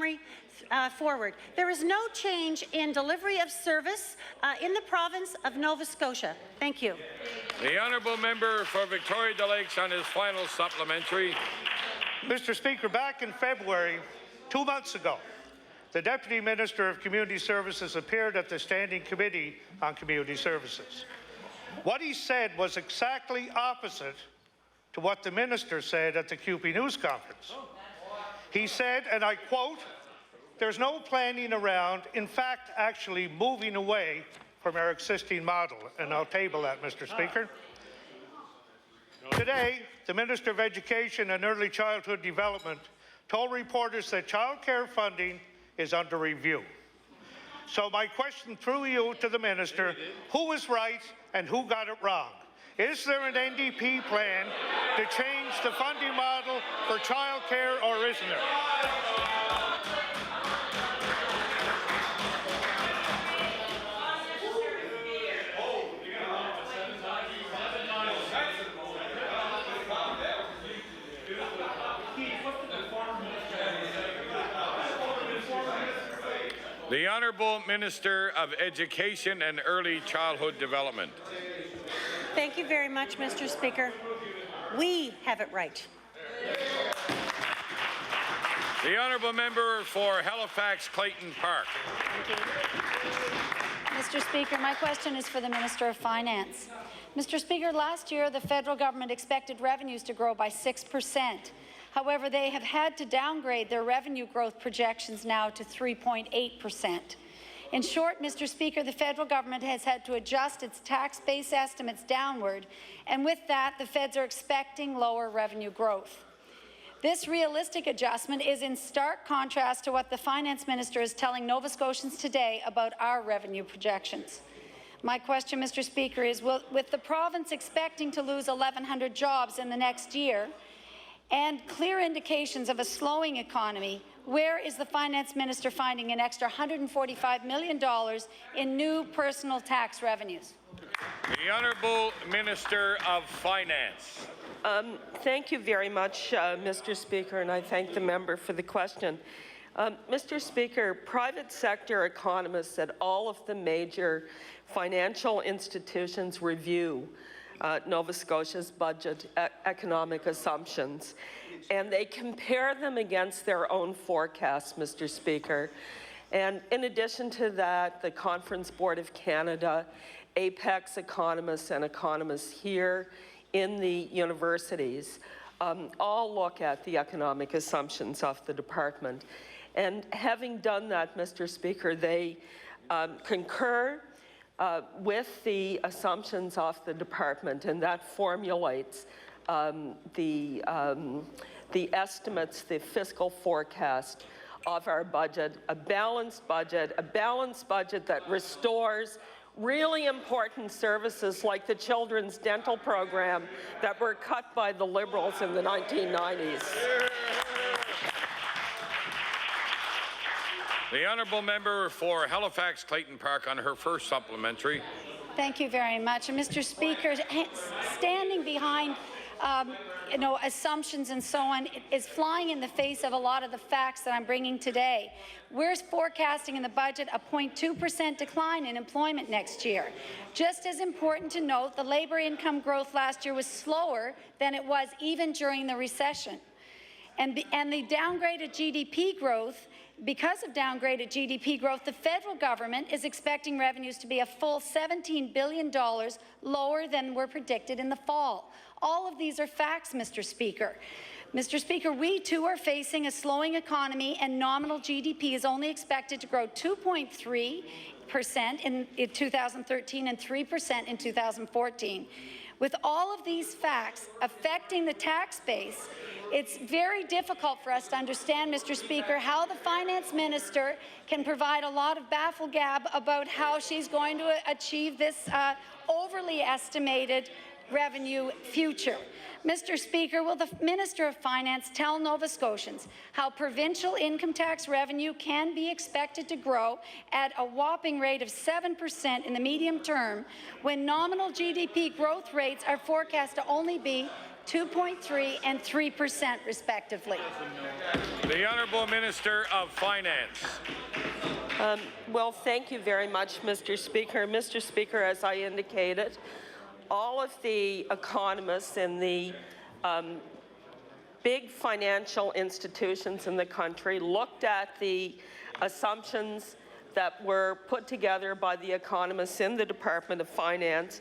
summary forward. There is no change in delivery of service in the province of Nova Scotia. Thank you. The honourable member for Victoria de Lakes on his final supplementary. Mr. Speaker, back in February, 2 months ago, the Deputy Minister of Community Services appeared at the Standing Committee on Community Services. What he said was exactly opposite to what the Minister said at the CUPE News Conference. He said, and I quote, "There's no planning around, in fact, actually moving away from our existing model." And I'll table that, Mr. Speaker. Today, the Minister of Education and Early Childhood Development told reporters that childcare funding is under review. So my question through you to the Minister, who was right and who got it wrong? Is there an NDP plan to change the funding model for childcare, or isn't there? The Honourable Minister of Education and Early Childhood Development. Thank you very much, Mr. Speaker. We have it right. The honourable member for Halifax Clayton Park. Thank you. Mr. Speaker, my question is for the Minister of Finance. Mr. Speaker, last year the federal government expected revenues to grow by 6%. However, they have had to downgrade their revenue growth projections now to 3.8%. In short, Mr. Speaker, the federal government has had to adjust its tax base estimates downward, and with that, the feds are expecting lower revenue growth. This realistic adjustment is in stark contrast to what the Finance Minister is telling Nova Scotians today about our revenue projections. My question, Mr. Speaker, is with the province expecting to lose 1,100 jobs in the next year, and clear indications of a slowing economy, where is the Finance Minister finding an extra $145 million in new personal tax revenues? The Honourable Minister of Finance. Thank you very much, Mr. Speaker, and I thank the member for the question. Mr. Speaker, private sector economists at all of the major financial institutions review Nova Scotia's budget economic assumptions, and they compare them against their own forecasts, Mr. Speaker. And in addition to that, the Conference Board of Canada, Apex economists and economists here in the universities all look at the economic assumptions of the department. And having done that, Mr. Speaker, they concur with the assumptions of the department, and that formulates the estimates, the fiscal forecast of our budget, a balanced budget that restores really important services like the children's dental program that were cut by the Liberals in the 1990s. The honourable member for Halifax Clayton Park on her first supplementary. Thank you very much. And Mr. Speaker, standing behind assumptions and so on is flying in the face of a lot of the facts that I'm bringing today. We're forecasting in the budget a 0.2% decline in employment next year. Just as important to note, the labour income growth last year was slower than it was even during the recession. And the downgraded GDP growth, because of downgraded GDP growth, the federal government is expecting revenues to be a full $17 billion lower than were predicted in the fall. All of these are facts, Mr. Speaker. Mr. Speaker, we too are facing a slowing economy, and nominal GDP is only expected to grow 2.3% in 2013 and 3% in 2014. With all of these facts affecting the tax base, it's very difficult for us to understand, Mr. Speaker, how the Finance Minister can provide a lot of baffle gab about how she's going to achieve this overly estimated revenue future. Mr. Speaker, will the Minister of Finance tell Nova Scotians how provincial income tax revenue can be expected to grow at a whopping rate of 7% in the medium term when nominal GDP growth rates are forecast to only be 2.3%, and 3%, respectively. The Honourable Minister of Finance. Well, thank you very much, Mr. Speaker. Mr. Speaker, as I indicated, all of the economists in the big financial institutions in the country looked at the assumptions that were put together by the economists in the Department of Finance,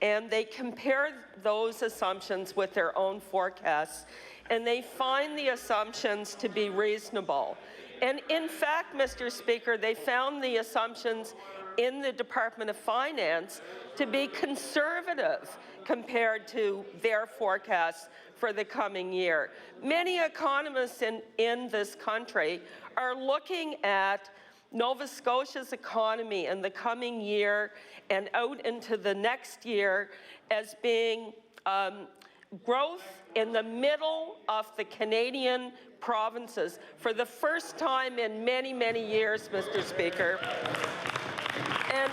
and they compared those assumptions with their own forecasts, and they find the assumptions to be reasonable. And in fact, Mr. Speaker, they found the assumptions in the Department of Finance to be conservative compared to their forecasts for the coming year. Many economists in this country are looking at Nova Scotia's economy in the coming year and out into the next year as being growth in the middle of the Canadian provinces for the first time in many, many years, Mr. Speaker. And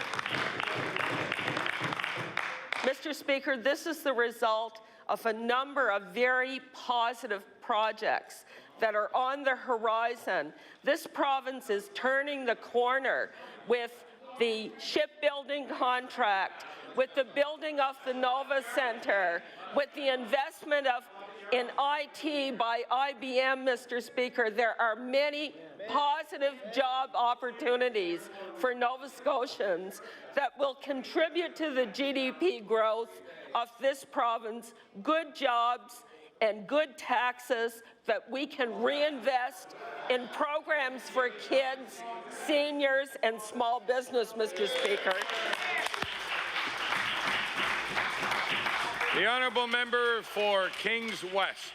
Mr. Speaker, this is the result of a number of very positive projects that are on the horizon. This province is turning the corner with the shipbuilding contract, with the building of the Nova Centre, with the investment in IT by IBM, Mr. Speaker. There are many positive job opportunities for Nova Scotians that will contribute to the GDP growth of this province, good jobs and good taxes that we can reinvest in programs for kids, seniors, and small business, Mr. Speaker. The Honourable Member for Kings West.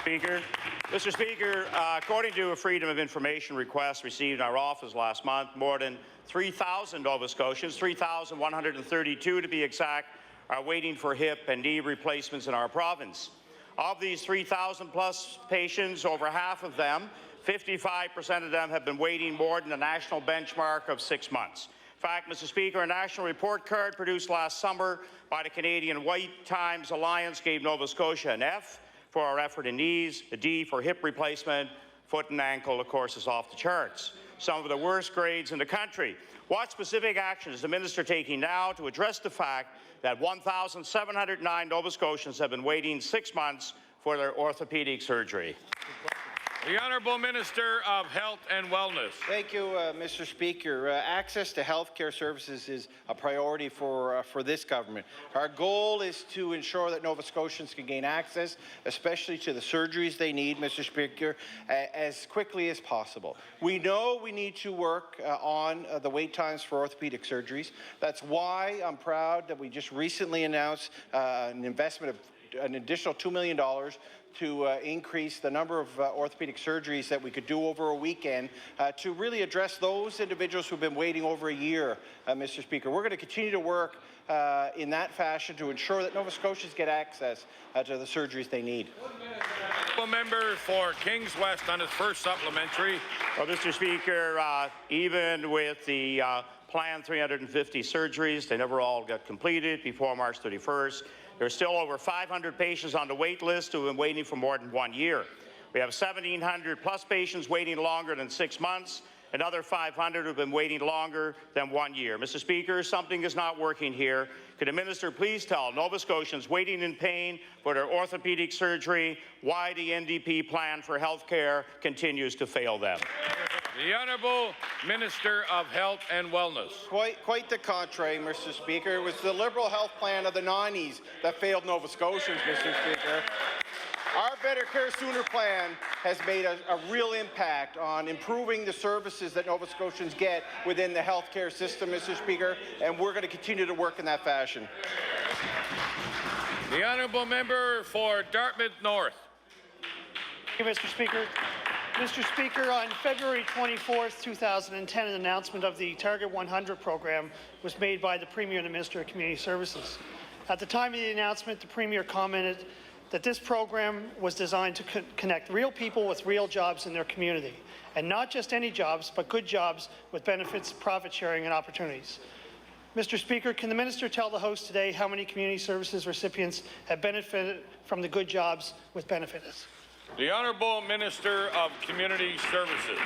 Speaker. Mr. Speaker, according to a Freedom of Information request received in our office last month, more than 3,000 Nova Scotians, 3,132 to be exact, are waiting for hip and knee replacements in our province. Of these 3,000 plus patients, over half of them, 55% of them have been waiting more than the national benchmark of 6 months. In fact, Mr. Speaker, a national report card produced last summer by the Canadian White Times Alliance gave Nova Scotia an F for our effort in knees, a D for hip replacement, foot and ankle, of course, is off the charts. Some of the worst grades in the country. What specific action is the minister taking now to address the fact that 1,709 Nova Scotians have been waiting 6 months for their orthopedic surgery? The Honourable Minister of Health and Wellness. Thank you, Mr. Speaker. Access to health care services is a priority for this government. Our goal is to ensure that Nova Scotians can gain access, especially to the surgeries they need, Mr. Speaker, as quickly as possible. We know we need to work on the wait times for orthopedic surgeries. That's why I'm proud that we just recently announced an investment of an additional $2 million to increase the number of orthopedic surgeries that we could do over a weekend to really address those individuals who've been waiting over a year, Mr. Speaker. We're going to continue to work in that fashion to ensure that Nova Scotians get access to the surgeries they need. Member for Kings West on his first supplementary. Well, Mr. Speaker, even with the planned 350 surgeries, they never all got completed before March 31st. There's still over 500 patients on the wait list who have been waiting for more than 1 year. We have 1,700 plus patients waiting longer than 6 months, another 500 who have been waiting longer than 1 year. Mr. Speaker, something is not working here. Could the minister please tell Nova Scotians waiting in pain for their orthopedic surgery why the NDP plan for health care continues to fail them? The Honourable Minister of Health and Wellness. Quite the contrary, Mr. Speaker. It was the Liberal health plan of the 90s that failed Nova Scotians, Mr. Speaker. Our Better Care Sooner plan has made a real impact on improving the services that Nova Scotians get within the health care system, Mr. Speaker, and we're going to continue to work in that fashion. The Honourable Member for Dartmouth North. Thank you, Mr. Speaker. Mr. Speaker, on February 24th, 2010, an announcement of the Target 100 program was made by the Premier and the Minister of Community Services. At the time of the announcement, the Premier commented that this program was designed to connect real people with real jobs in their community, and not just any jobs, but good jobs with benefits, profit sharing, and opportunities. Mr. Speaker, can the minister tell the House today how many community services recipients have benefited from the good jobs with benefits? The Honourable Minister of Community Services.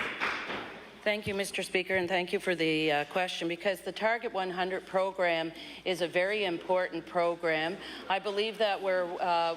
Thank you, Mr. Speaker, and thank you for the question, because the Target 100 program is a very important program. I believe that we're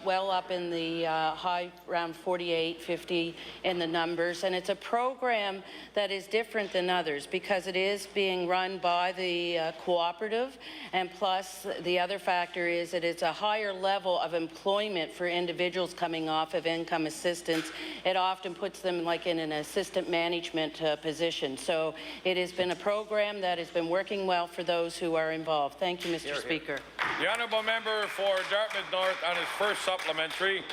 well up in the high, around 48, 50 in the numbers, and it's a program that is different than others because it is being run by the cooperative, and plus the other factor is that it's a higher level of employment for individuals coming off of income assistance. It often puts them like in an assistant management position. So it has been a program that has been working well for those who are involved. Thank you, Mr. Speaker. The Honourable Member for Dartmouth North on his first supplementary.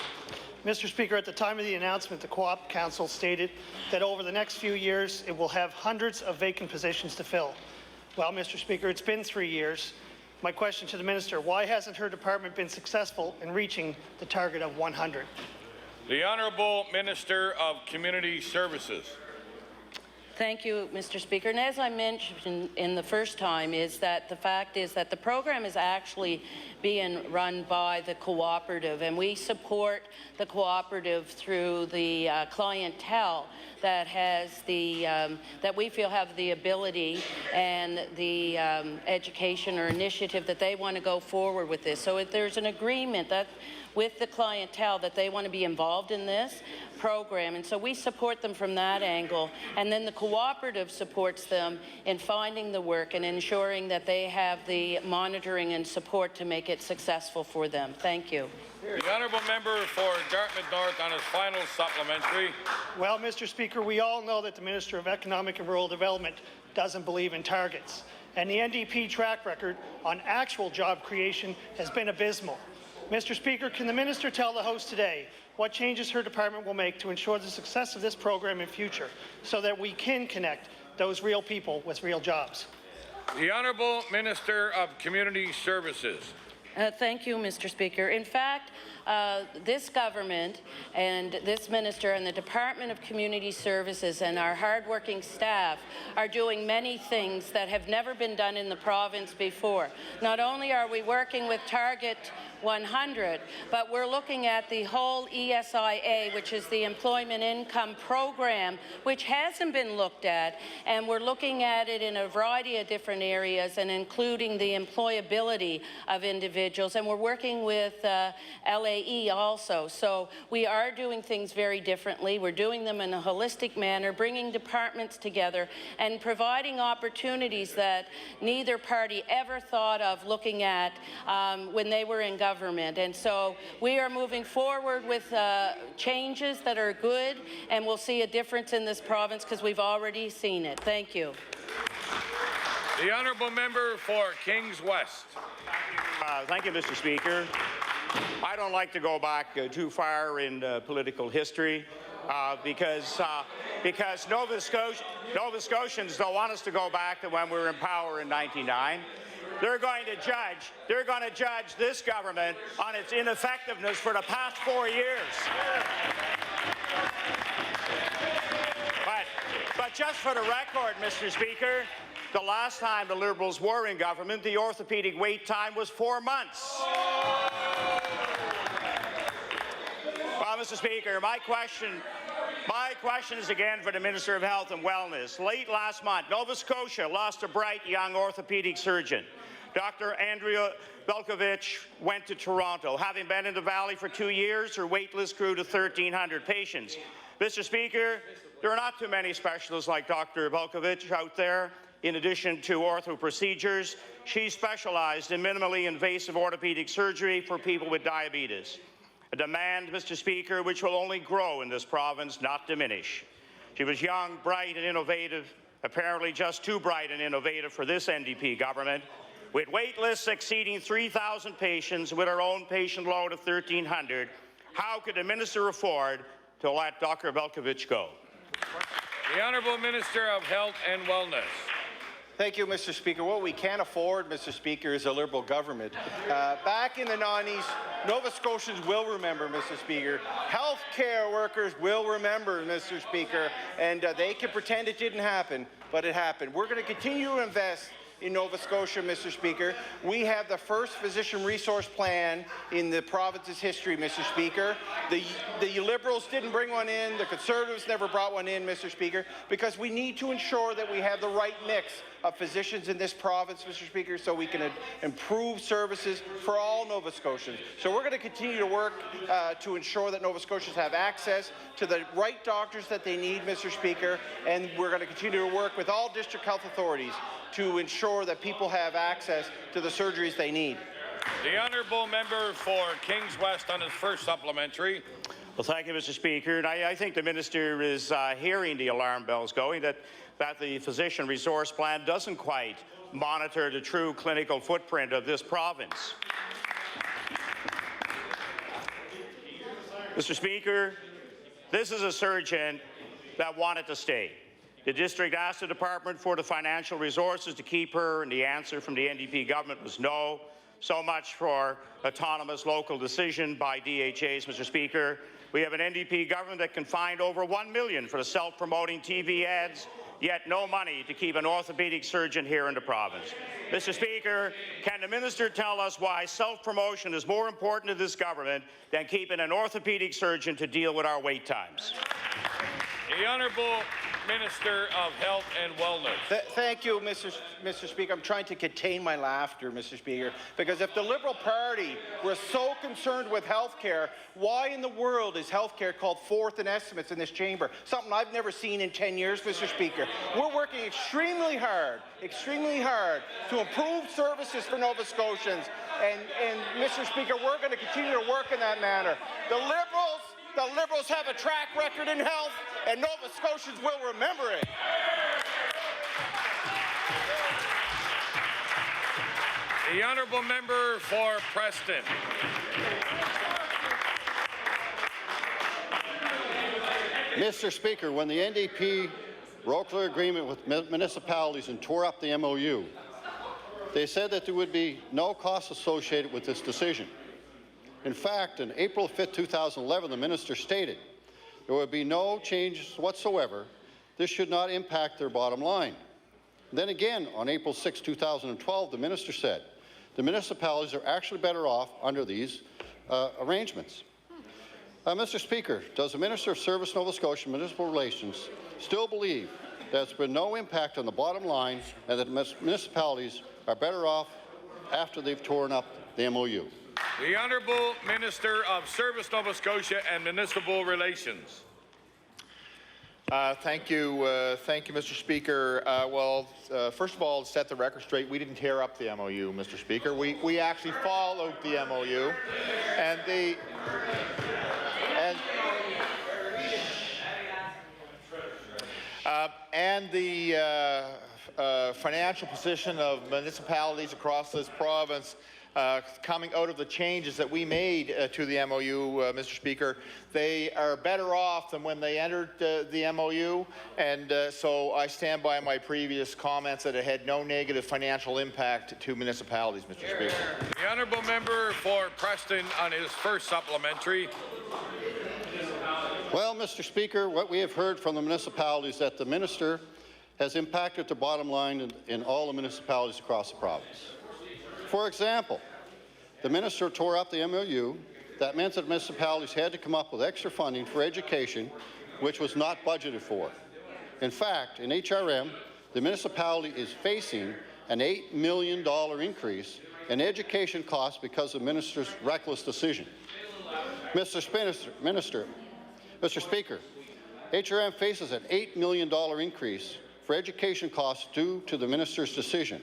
Mr. Speaker, at the time of the announcement, the Co-op Council stated that over the next few years, it will have hundreds of vacant positions to fill. Well, Mr. Speaker, it's been 3 years. My question to the minister, why hasn't her department been successful in reaching the target of 100? The Honourable Minister of Community Services. Thank you, Mr. Speaker. And as I mentioned in the first time, is that the fact is that the program is actually being run by the cooperative, and we support the cooperative through the clientele that has the that we feel have the ability and the education or initiative that they want to go forward with this. So if there's an agreement that with the clientele that they want to be involved in this program, and so we support them from that angle, and then the cooperative supports them in finding the work and ensuring that they have the monitoring and support to make it successful for them. Thank you. The Honourable Member for Dartmouth North on his final supplementary. Well, Mr. Speaker, we all know that the Minister of Economic and Rural Development doesn't believe in targets, and the NDP track record on actual job creation has been abysmal. Mr. Speaker, can the minister tell the House today what changes her department will make to ensure the success of this program in future so that we can connect those real people with real jobs? The Honourable Minister of Community Services. Thank you, Mr. Speaker. In fact, this government and this minister and the Department of Community Services and our hardworking staff are doing many things that have never been done in the province before. Not only are we working with Target 100, but we're looking at the whole ESIA, which is the Employment Income Program, which hasn't been looked at, and we're looking at it in a variety of different areas, and including the employability of individuals, and we're working with LAE also. So we are doing things very differently. We're doing them in a holistic manner, bringing departments together and providing opportunities that neither party ever thought of looking at when they were in government. And so we are moving forward with changes that are good, and we'll see a difference in this province because we've already seen it. Thank you. The Honourable Member for Kings West. Thank you, Mr. Speaker. I don't like to go back too far in political history because Nova Scotians don't want us to go back to when we were in power in '99. They're going to judge this government on its ineffectiveness for the past 4 years. But just for the record, Mr. Speaker, the last time the Liberals were in government, the orthopedic wait time was 4 months. Well, Mr. Speaker, my question is again for the Minister of Health and Wellness. Late last month, Nova Scotia lost a bright young orthopedic surgeon. Dr. Andrea Belkovich went to Toronto. Having been in the Valley for 2 years, her wait list grew to 1,300 patients. Mr. Speaker, there are not too many specialists like Dr. Belkovich out there. In addition to ortho procedures, she specialized in minimally invasive orthopedic surgery for people with diabetes. A demand, Mr. Speaker, which will only grow in this province, not diminish. She was young, bright, and innovative, apparently just too bright and innovative for this NDP government. With wait lists exceeding 3,000 patients, with our own patient load of 1,300, how could the minister afford to let Dr. Belkovich go? The Honourable Minister of Health and Wellness. Thank you, Mr. Speaker. What we can't afford, Mr. Speaker, is a Liberal government. Back in the 90s, Nova Scotians will remember, Mr. Speaker. Healthcare workers will remember, Mr. Speaker, and they can pretend it didn't happen, but it happened. We're going to continue to invest in Nova Scotia, Mr. Speaker. We have the first physician resource plan in the province's history, Mr. Speaker. The Liberals didn't bring one in. The Conservatives never brought one in, Mr. Speaker, because we need to ensure that we have the right mix of physicians in this province, Mr. Speaker, so we can improve services for all Nova Scotians. So we're going to continue to work to ensure that Nova Scotians have access to the right doctors that they need, Mr. Speaker, and we're going to continue to work with all district health authorities to ensure that people have access to the surgeries they need. The honourable member for Kings West on his first supplementary. Well, thank you, Mr. Speaker. And I think the minister is hearing the alarm bells going that the physician resource plan doesn't quite monitor the true clinical footprint of this province. Mr. Speaker, this is a surgeon that wanted to stay. The district asked the department for the financial resources to keep her, and the answer from the NDP government was no. So much for autonomous local decision by DHAs, Mr. Speaker. We have an NDP government that can find over $1 million for the self-promoting TV ads, yet no money to keep an orthopedic surgeon here in the province. Mr. Speaker, can the minister tell us why self-promotion is more important to this government than keeping an orthopedic surgeon to deal with our wait times? The Honourable Minister of Health and Wellness. Thank you, Mr. Speaker. I'm trying to contain my laughter, Mr. Speaker, because if the Liberal Party was so concerned with health care, why in the world is health care called fourth in estimates in this chamber? Something I've never seen in 10 years, Mr. Speaker. We're working extremely hard to improve services for Nova Scotians. And Mr. Speaker, we're going to continue to work in that manner. The Liberals have a track record in health, and Nova Scotians will remember it. The honourable member for Preston. Mr. Speaker, when the NDP broke their agreement with municipalities and tore up the MOU, they said that there would be no costs associated with this decision. In fact, on April 5, 2011, the minister stated there would be no changes whatsoever. This should not impact their bottom line. Then again, on April 6, 2012, the minister said the municipalities are actually better off under these arrangements. Mr. Speaker, does the Minister of Service Nova Scotia Municipal Relations still believe there's been no impact on the bottom line and that municipalities are better off after they've torn up the MOU? The Honourable Minister of Service Nova Scotia and Municipal Relations. Thank you, Mr. Speaker. First of all, to set the record straight, we didn't tear up the MOU, Mr. Speaker. We actually followed the MOU, and the financial position of municipalities across this province coming out of the changes that we made to the MOU, Mr. Speaker, they are better off than when they entered the MOU, and so I stand by my previous comments that it had no negative financial impact to municipalities, Mr. Speaker. The honourable member for Preston on his first supplementary. Well, Mr. Speaker, what we have heard from the municipalities is that the minister has impacted the bottom line in all the municipalities across the province. For example, the minister tore up the MOU. That meant that municipalities had to come up with extra funding for education, which was not budgeted for. In fact, in HRM, the municipality is facing an $8 million increase in education costs because of the minister's reckless decision. Mr. Speaker, HRM faces an $8 million increase for education costs due to the minister's decision.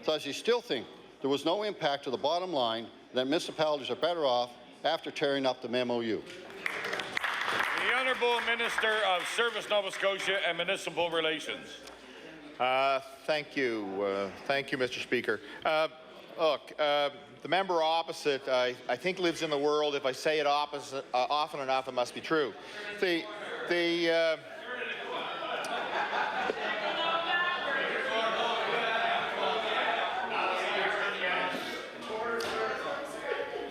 Does he still think there was no impact to the bottom line and that municipalities are better off after tearing up the MOU? The Honourable Minister of Service Nova Scotia and Municipal Relations. Thank you, Mr. Speaker. Look, the member opposite, I think, lives in the world. If I say it often enough, it must be true.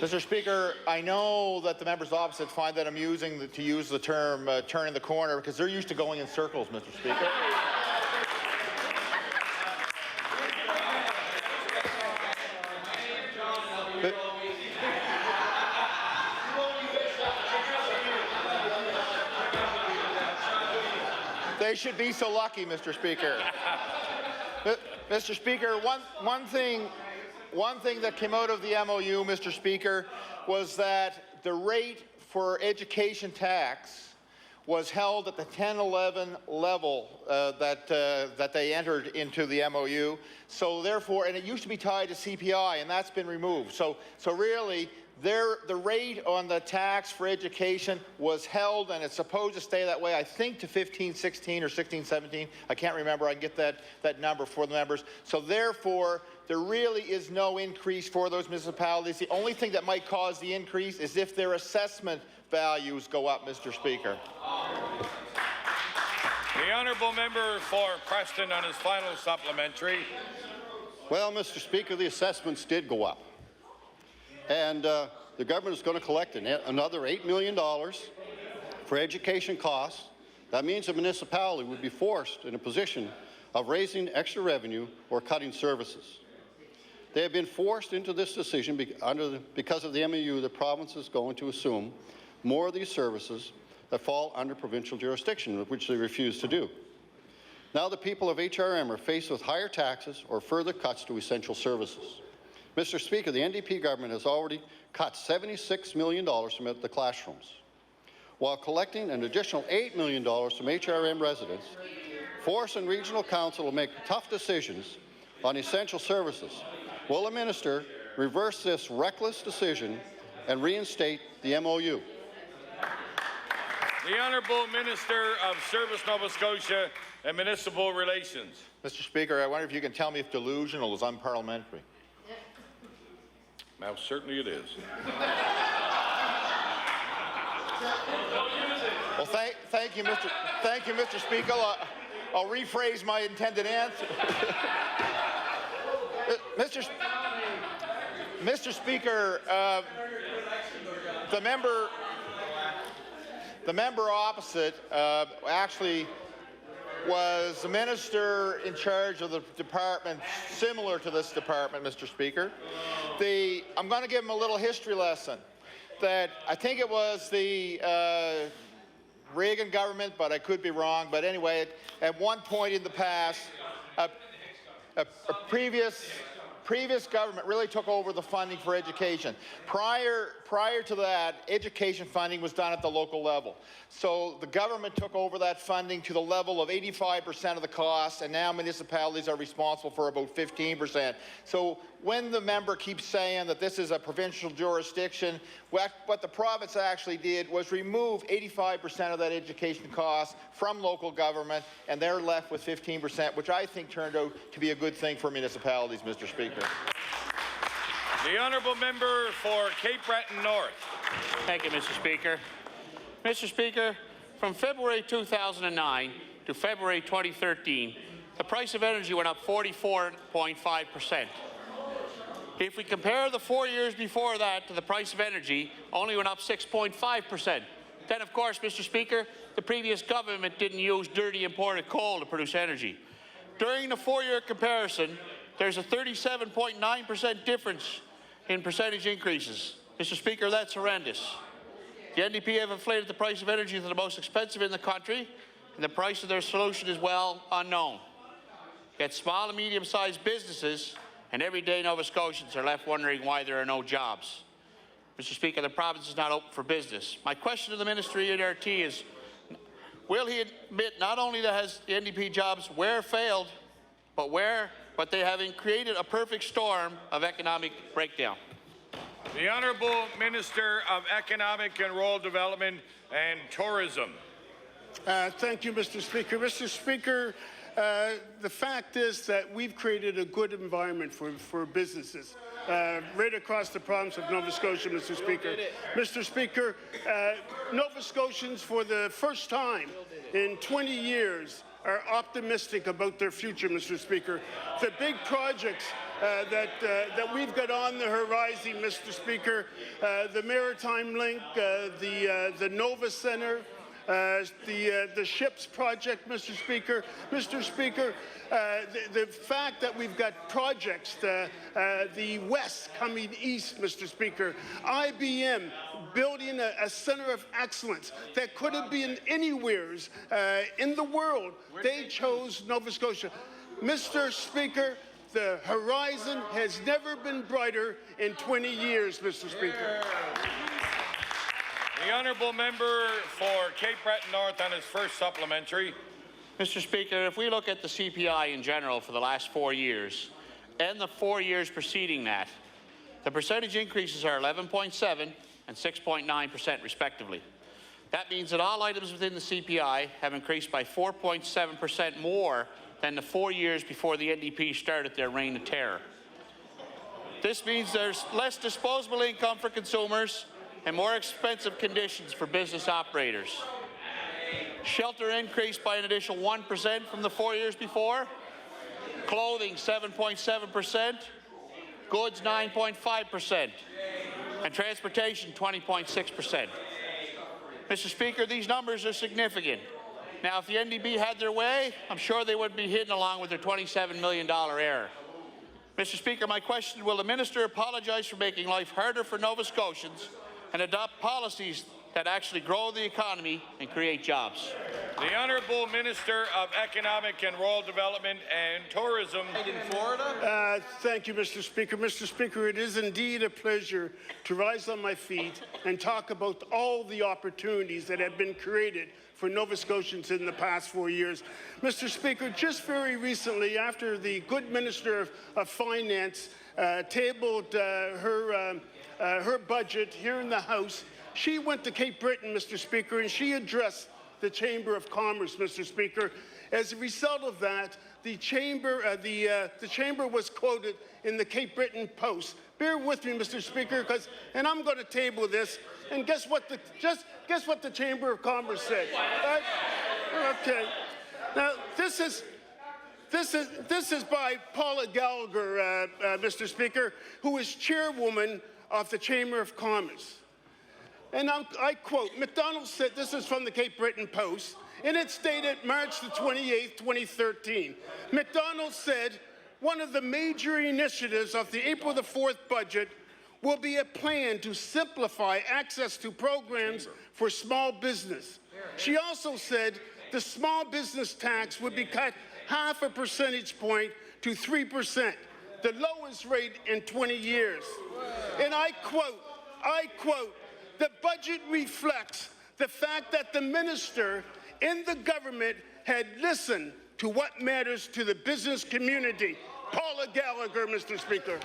Mr. Speaker, I know that the members opposite find that amusing to use the term turning the corner because they're used to going in circles, Mr. Speaker. should be so lucky, Mr. Speaker. Mr. Speaker, one thing that came out of the MOU, Mr. Speaker, was that the rate for education tax was held at the 10-11 level that they entered into the MOU. So therefore, and it used to be tied to CPI, and that's been removed. So really, the rate on the tax for education was held, and it's supposed to stay that way, I think, to 15-16 or 16-17. I can't remember. I can get that number for the members. So therefore, there really is no increase for those municipalities. The only thing that might cause the increase is if their assessment values go up, Mr. Speaker. The honourable member for Preston on his final supplementary. Well, Mr. Speaker, the assessments did go up. And the government is going to collect another $8 million for education costs. That means a municipality would be forced in a position of raising extra revenue or cutting services. They have been forced into this decision because of the MOU. The province is going to assume more of these services that fall under provincial jurisdiction, which they refuse to do. Now the people of HRM are faced with higher taxes or further cuts to essential services. Mr. Speaker, the NDP government has already cut $76 million from the classrooms, while collecting an additional $8 million from HRM residents. Force and Regional Council will make tough decisions on essential services. Will the minister reverse this reckless decision and reinstate the MOU? The Honourable Minister of Service, Nova Scotia and Municipal Relations. Mr. Speaker, I wonder if you can tell me if delusional is unparliamentary. Now, certainly it is. Well, thank you, Mr. Speaker. I'll rephrase my intended answer. Mr. Speaker, the member opposite actually was the minister in charge of the department similar to this department, Mr. Speaker. I'm going to give him a little history lesson. That I think it was the Reagan government, but I could be wrong. But anyway, at one point in the past, a previous government really took over the funding for education. Prior to that, education funding was done at the local level. So the government took over that funding to the level of 85% of the cost, and now municipalities are responsible for about 15%. So when the member keeps saying that this is a provincial jurisdiction, what the province actually did was remove 85% of that education cost from local government, and they're left with 15%, which I think turned out to be a good thing for municipalities, Mr. Speaker. The honourable member for Cape Breton North. Thank you, Mr. Speaker. Mr. Speaker, from February 2009 to February 2013, the price of energy went up 44.5%. If we compare the 4 years before that to the price of energy, only went up 6.5%. Then, of course, Mr. Speaker, the previous government didn't use dirty imported coal to produce energy. During the 4-year comparison, there's a 37.9% difference in percentage increases. Mr. Speaker, that's horrendous. The NDP have inflated the price of energy to the most expensive in the country, and the price of their solution is well unknown. Yet small and medium-sized businesses and everyday Nova Scotians are left wondering why there are no jobs. Mr. Speaker, the province is not open for business. My question to the Ministry of NRT is, will he admit not only that has the NDP jobs where failed, but they have created a perfect storm of economic breakdown? The Honourable Minister of Economic and Rural Development and Tourism. Thank you, Mr. Speaker. Mr. Speaker, the fact is that we've created a good environment for businesses right across the province of Nova Scotia, Mr. Speaker. Mr. Speaker, Nova Scotians, for the first time in 20 years, are optimistic about their future, Mr. Speaker. The big projects that we've got on the horizon, Mr. Speaker, the Maritime Link, the Nova Centre, the ships project, Mr. Speaker. Mr. Speaker, the fact that we've got projects, the West coming east, Mr. Speaker, IBM building a center of excellence that could have been anywhere in the world. They chose Nova Scotia. Mr. Speaker, the horizon has never been brighter in 20 years, Mr. Speaker. The honourable member for Cape Breton North on his first supplementary. Mr. Speaker, if we look at the CPI in general for the last 4 years and the 4 years preceding that, the percentage increases are 11.7% and 6.9% respectively. That means that all items within the CPI have increased by 4.7% more than the 4 years before the NDP started their reign of terror. This means there's less disposable income for consumers and more expensive conditions for business operators. Shelter increased by an additional 1% from the 4 years before, clothing 7.7%, goods 9.5%, and transportation 20.6%. Mr. Speaker, these numbers are significant. Now, if the NDP had their way, I'm sure they would be hidden along with their $27 million error. Mr. Speaker, my question, will the minister apologize for making life harder for Nova Scotians and adopt policies that actually grow the economy and create jobs? The Honourable Minister of Economic and Rural Development and Tourism. In Florida. Thank you, Mr. Speaker. Mr. Speaker, it is indeed a pleasure to rise on my feet and talk about all the opportunities that have been created for Nova Scotians in the past 4 years. Mr. Speaker, just very recently, after the good Minister of Finance tabled her budget here in the House, she went to Cape Breton, Mr. Speaker, and she addressed the Chamber of Commerce, Mr. Speaker. As a result of that, the Chamber was quoted in the Cape Breton Post. Bear with me, Mr. Speaker, and I'm going to table this. And guess what the Chamber of Commerce said? Okay. Now this is by Paula Gallagher, Mr. Speaker, who is chairwoman of the Chamber of Commerce. And I quote, McDonald's said, this is from the Cape Breton Post, and it's dated March the 28th, 2013. McDonald's said, one of the major initiatives of the April the 4th budget will be a plan to simplify access to programs for small business. She also said the small business tax would be cut 0.5 percentage point to 3%, the lowest rate in 20 years. And I quote, the budget reflects the fact that the minister in the government had listened to what matters to the business community. Paula Gallagher, Mr. Speaker.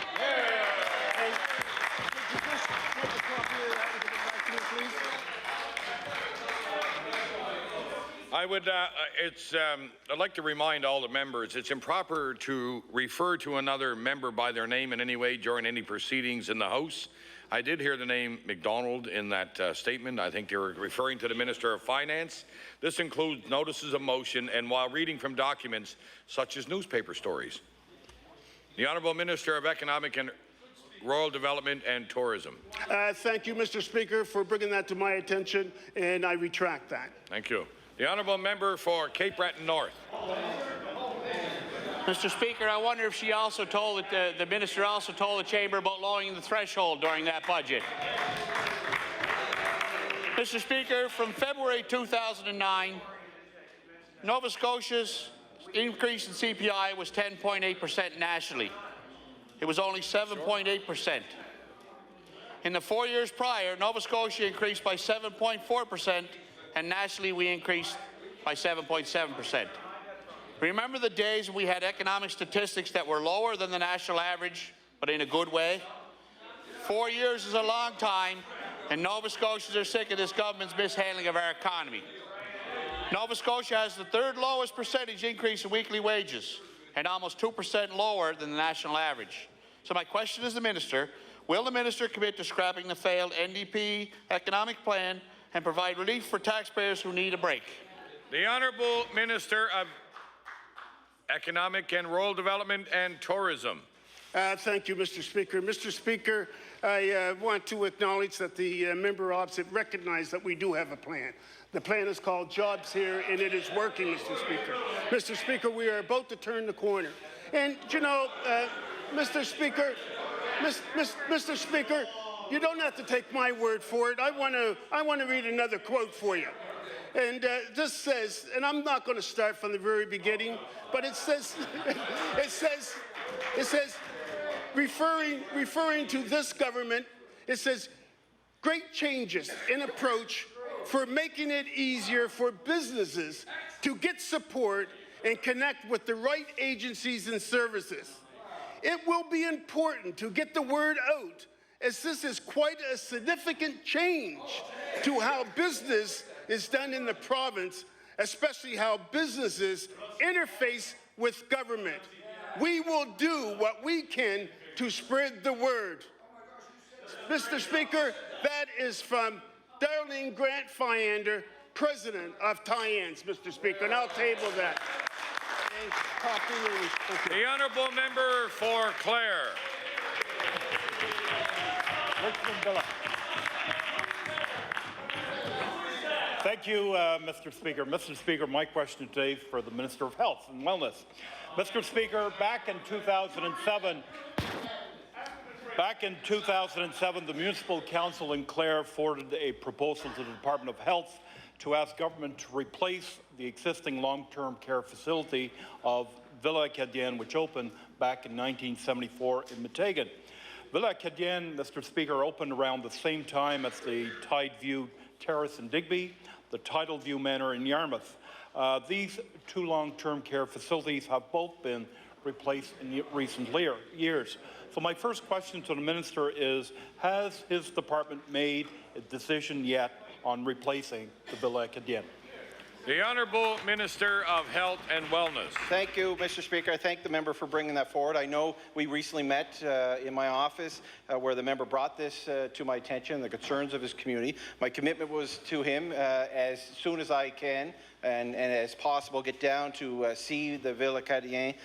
I'd like to remind all the members, it's improper to refer to another member by their name in any way during any proceedings in the House. I did hear the name McDonald in that statement. I think they were referring to the Minister of Finance. This includes notices of motion and while reading from documents such as newspaper stories. The Honourable Minister of Economic and Rural Development and Tourism. Thank you, Mr. Speaker, for bringing that to my attention, and I retract that. Thank you. The Honourable Member for Cape Breton North. Mr. Speaker, I wonder if she also told the minister also told the chamber about lowering the threshold during that budget. Mr. Speaker, from February 2009, Nova Scotia's increase in CPI was 10.8% nationally. It was only 7.8%. In the 4 years prior, Nova Scotia increased by 7.4%, and nationally we increased by 7.7%. Remember the days when we had economic statistics that were lower than the national average, but in a good way? 4 years is a long time, and Nova Scotians are sick of this government's mishandling of our economy. Nova Scotia has the third lowest percentage increase in weekly wages, and almost 2% lower than the national average. So my question is the minister, will the minister commit to scrapping the failed NDP economic plan and provide relief for taxpayers who need a break? The Honourable Minister of Economic and Rural Development and Tourism. Thank you, Mr. Speaker. Mr. Speaker, I want to acknowledge that the member opposite recognized that we do have a plan. The plan is called Jobs Here, and it is working, Mr. Speaker. Mr. Speaker, we are about to turn the corner. And, you know, Mr. Speaker, Mr. Speaker, you don't have to take my word for it. I want to read another quote for you. And this says, and I'm not going to start from the very beginning, but it says, referring to this government, it says, great changes in approach for making it easier for businesses to get support and connect with the right agencies and services. It will be important to get the word out, as this is quite a significant change to how business is done in the province, especially how businesses interface with government. We will do what we can to spread the word. Mr. Speaker, that is from Darlene Grant Fyander, President of Tyans, Mr. Speaker, and I'll table that. The honourable member for Clare. Thank you, Mr. Speaker. Mr. Speaker, my question today is for the Minister of Health and Wellness. Mr. Speaker, back in 2007, the Municipal Council in Clare forwarded a proposal to the Department of Health to ask government to replace the existing long-term care facility of Villa Acadienne, which opened back in 1974 in Metegan. Villa Acadienne, Mr. Speaker, opened around the same time as the Tideview Terrace in Digby, the Tidalview Manor in Yarmouth. These two long-term care facilities have both been replaced in recent years. So my first question to the Minister is, has his department made a decision yet on replacing the Villa Acadienne? The Honourable Minister of Health and Wellness. Thank you, Mr. Speaker. I thank the member for bringing that forward. I know we recently met in my office where the member brought this to my attention, the concerns of his community. My commitment was to him as soon as I can and as possible get down to see the Villa Acadienne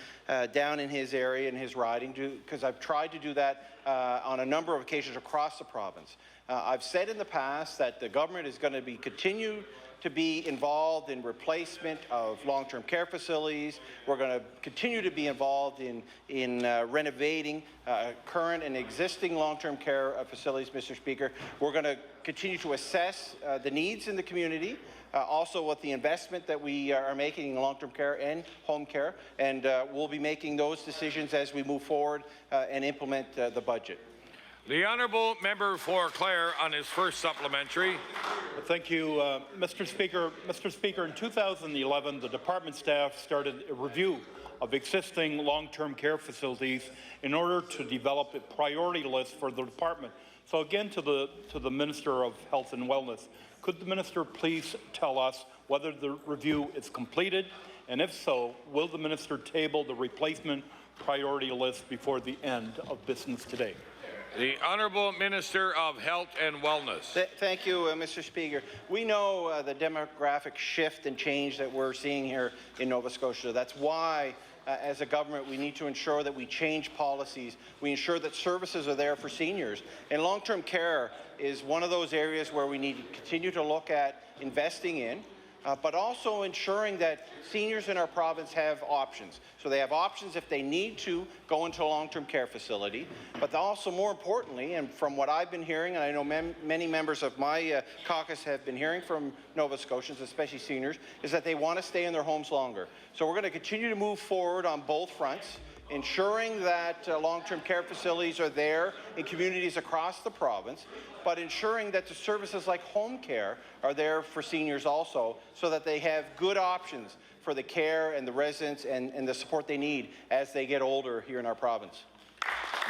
down in his area, in his riding, because I've tried to do that on a number of occasions across the province. I've said in the past that the government is going to continue to be involved in replacement of long-term care facilities. We're going to continue to be involved in renovating current and existing long-term care facilities, Mr. Speaker. We're going to continue to assess the needs in the community, also with the investment that we are making in long-term care and home care, and we'll be making those decisions as we move forward and implement the budget. The honourable member for Clare on his first supplementary. Thank you, Mr. Speaker. Mr. Speaker, in 2011, the department staff started a review of existing long-term care facilities in order to develop a priority list for the department. So again, to the Minister of Health and Wellness, could the Minister please tell us whether the review is completed, and if so, will the Minister table the replacement priority list before the end of business today? The Honourable Minister of Health and Wellness. Thank you, Mr. Speaker. We know the demographic shift and change that we're seeing here in Nova Scotia. That's why, as a government, we need to ensure that we change policies. We ensure that services are there for seniors. And long-term care is one of those areas where we need to continue to look at investing in, but also ensuring that seniors in our province have options. So they have options if they need to go into a long-term care facility, but also more importantly, and from what I've been hearing, and I know many members of my caucus have been hearing from Nova Scotians, especially seniors, is that they want to stay in their homes longer. So we're going to continue to move forward on both fronts, ensuring that long-term care facilities are there in communities across the province, but ensuring that the services like home care are there for seniors also, so that they have good options for the care and the residents and the support they need as they get older here in our province.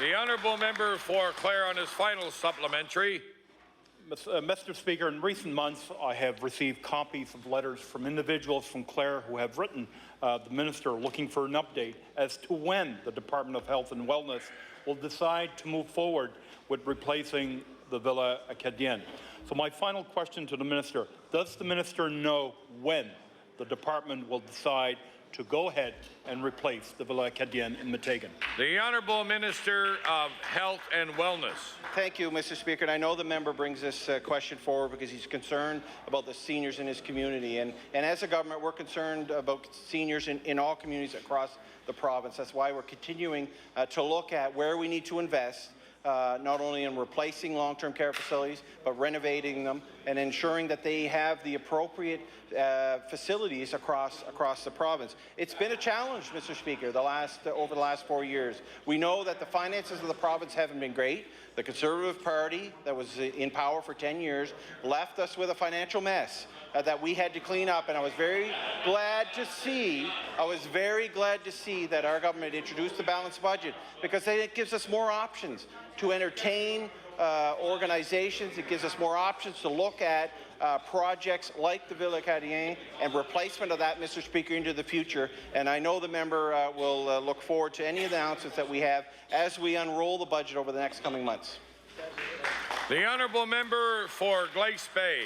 The honourable member for Clare on his final supplementary. Mr. Speaker, in recent months, I have received copies of letters from individuals from Clare who have written the Minister looking for an update as to when the Department of Health and Wellness will decide to move forward with replacing the Villa Acadienne. So my final question to the Minister, does the Minister know when the Department will decide to go ahead and replace the Villa Acadienne in Meteghan. The Honourable Minister of Health and Wellness. Thank you, Mr. Speaker. And I know the member brings this question forward because he's concerned about the seniors in his community. And as a government, we're concerned about seniors in all communities across the province. That's why we're continuing to look at where we need to invest, not only in replacing long-term care facilities, but renovating them and ensuring that they have the appropriate facilities across the province. It's been a challenge, Mr. Speaker, over the last 4 years. We know that the finances of the province haven't been great. The Conservative Party that was in power for 10 years left us with a financial mess that we had to clean up, and I was very glad to see that our government introduced the balanced budget, because it gives us more options to entertain organizations. It gives us more options to look at projects like the Villa Acadienne and replacement of that, Mr. Speaker, into the future. And I know the member will look forward to any announcements that we have as we unroll the budget over the next coming months. The Honourable Member for Glace Bay.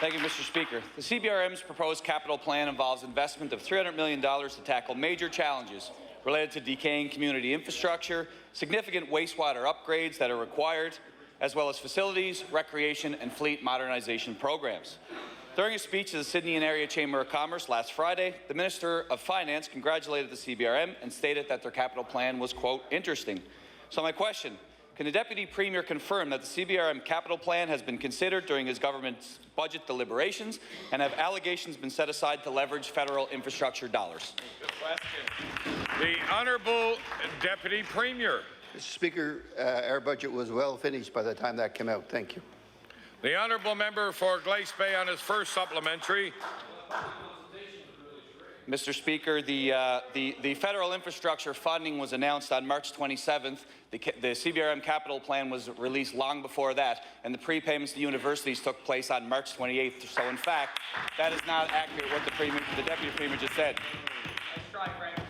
Thank you, Mr. Speaker. The CBRM's proposed capital plan involves investment of $300 million to tackle major challenges related to decaying community infrastructure, significant wastewater upgrades that are required, as well as facilities, recreation, and fleet modernization programs. During a speech to the Sydney and Area Chamber of Commerce last Friday, the Minister of Finance congratulated the CBRM and stated that their capital plan was, quote, interesting. So my question, can the Deputy Premier confirm that the CBRM capital plan has been considered during his government's budget deliberations, and have allegations been set aside to leverage federal infrastructure dollars? Good question. The Honourable Deputy Premier. Mr. Speaker, our budget was well finished by the time that came out. Thank you. The Honourable Member for Glace Bay on his first supplementary. Mr. Speaker, the federal infrastructure funding was announced on March 27th. The CBRM capital plan was released long before that, and the prepayments to universities took place on March 28th. So, in fact, that is not accurate what the Deputy Premier just said.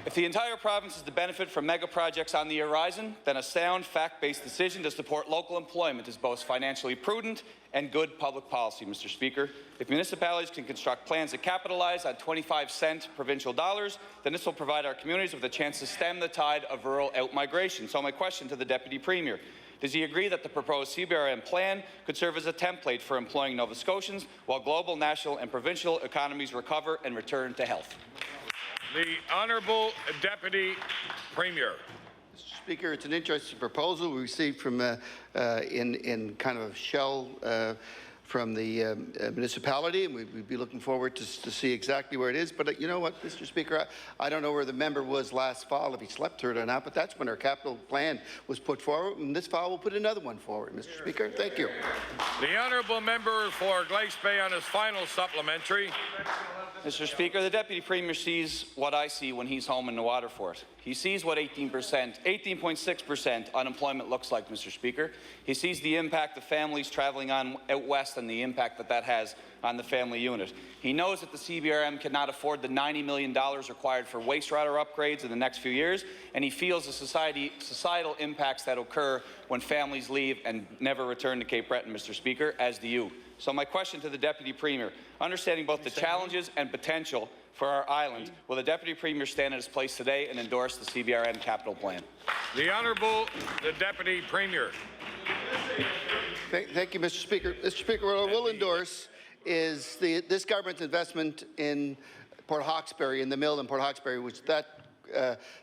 If the entire province is to benefit from mega projects on the horizon, then a sound, fact-based decision to support local employment is both financially prudent and good public policy, Mr. Speaker. If municipalities can construct plans that capitalize on 25-cent provincial dollars, then this will provide our communities with a chance to stem the tide of rural outmigration. So my question to the Deputy Premier, does he agree that the proposed CBRM plan could serve as a template for employing Nova Scotians while global, national and provincial economies recover and return to health? The Honourable Deputy Premier. Mr. Speaker, it's an interesting proposal we received from in kind of a shell from the municipality, and we'd be looking forward to see exactly where it is. But you know what, Mr. Speaker, I don't know where the member was last fall, if he slept through it or not, but that's when our capital plan was put forward, and this fall we'll put another one forward, Mr. Speaker. Thank you. The Honourable Member for Glace Bay on his final supplementary. Mr. Speaker, the Deputy Premier sees what I see when he's home in the Waterford. He sees what 18.6% unemployment looks like, Mr. Speaker. He sees the impact of families travelling out west and the impact that has on the family unit. He knows that the CBRM cannot afford the $90 million required for wastewater upgrades in the next few years, and he feels the societal impacts that occur when families leave and never return to Cape Breton, Mr. Speaker, as do you. So my question to the Deputy Premier, understanding both the challenges and potential for our island, will the Deputy Premier stand in his place today and endorse the CBRM capital plan? The Deputy Premier. Thank you, Mr. Speaker. Mr. Speaker, what I will endorse is this government's investment in Port Hawkesbury, in the mill in Port Hawkesbury, which that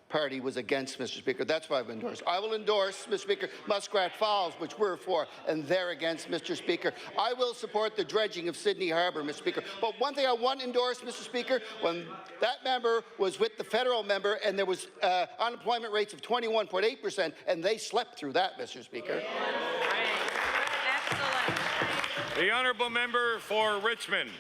party was against, Mr. Speaker. That's why I've endorsed. I will endorse, Mr. Speaker, Muskrat Falls, which we're for, and they're against, Mr. Speaker. I will support the dredging of Sydney Harbour, Mr. Speaker. But one thing I want to endorse, Mr. Speaker, when that member was with the federal member and there was unemployment rates of 21.8%, and they slept through that, Mr. Speaker. Excellent. The Honourable Member for Richmond.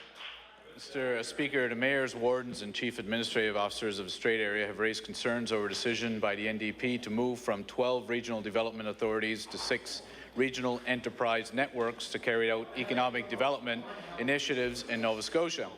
Mr. Speaker, the mayors, wardens and chief administrative officers of the Strait area have raised concerns over a decision by the NDP to move from 12 regional development authorities to 6 regional enterprise networks to carry out economic development initiatives in Nova Scotia.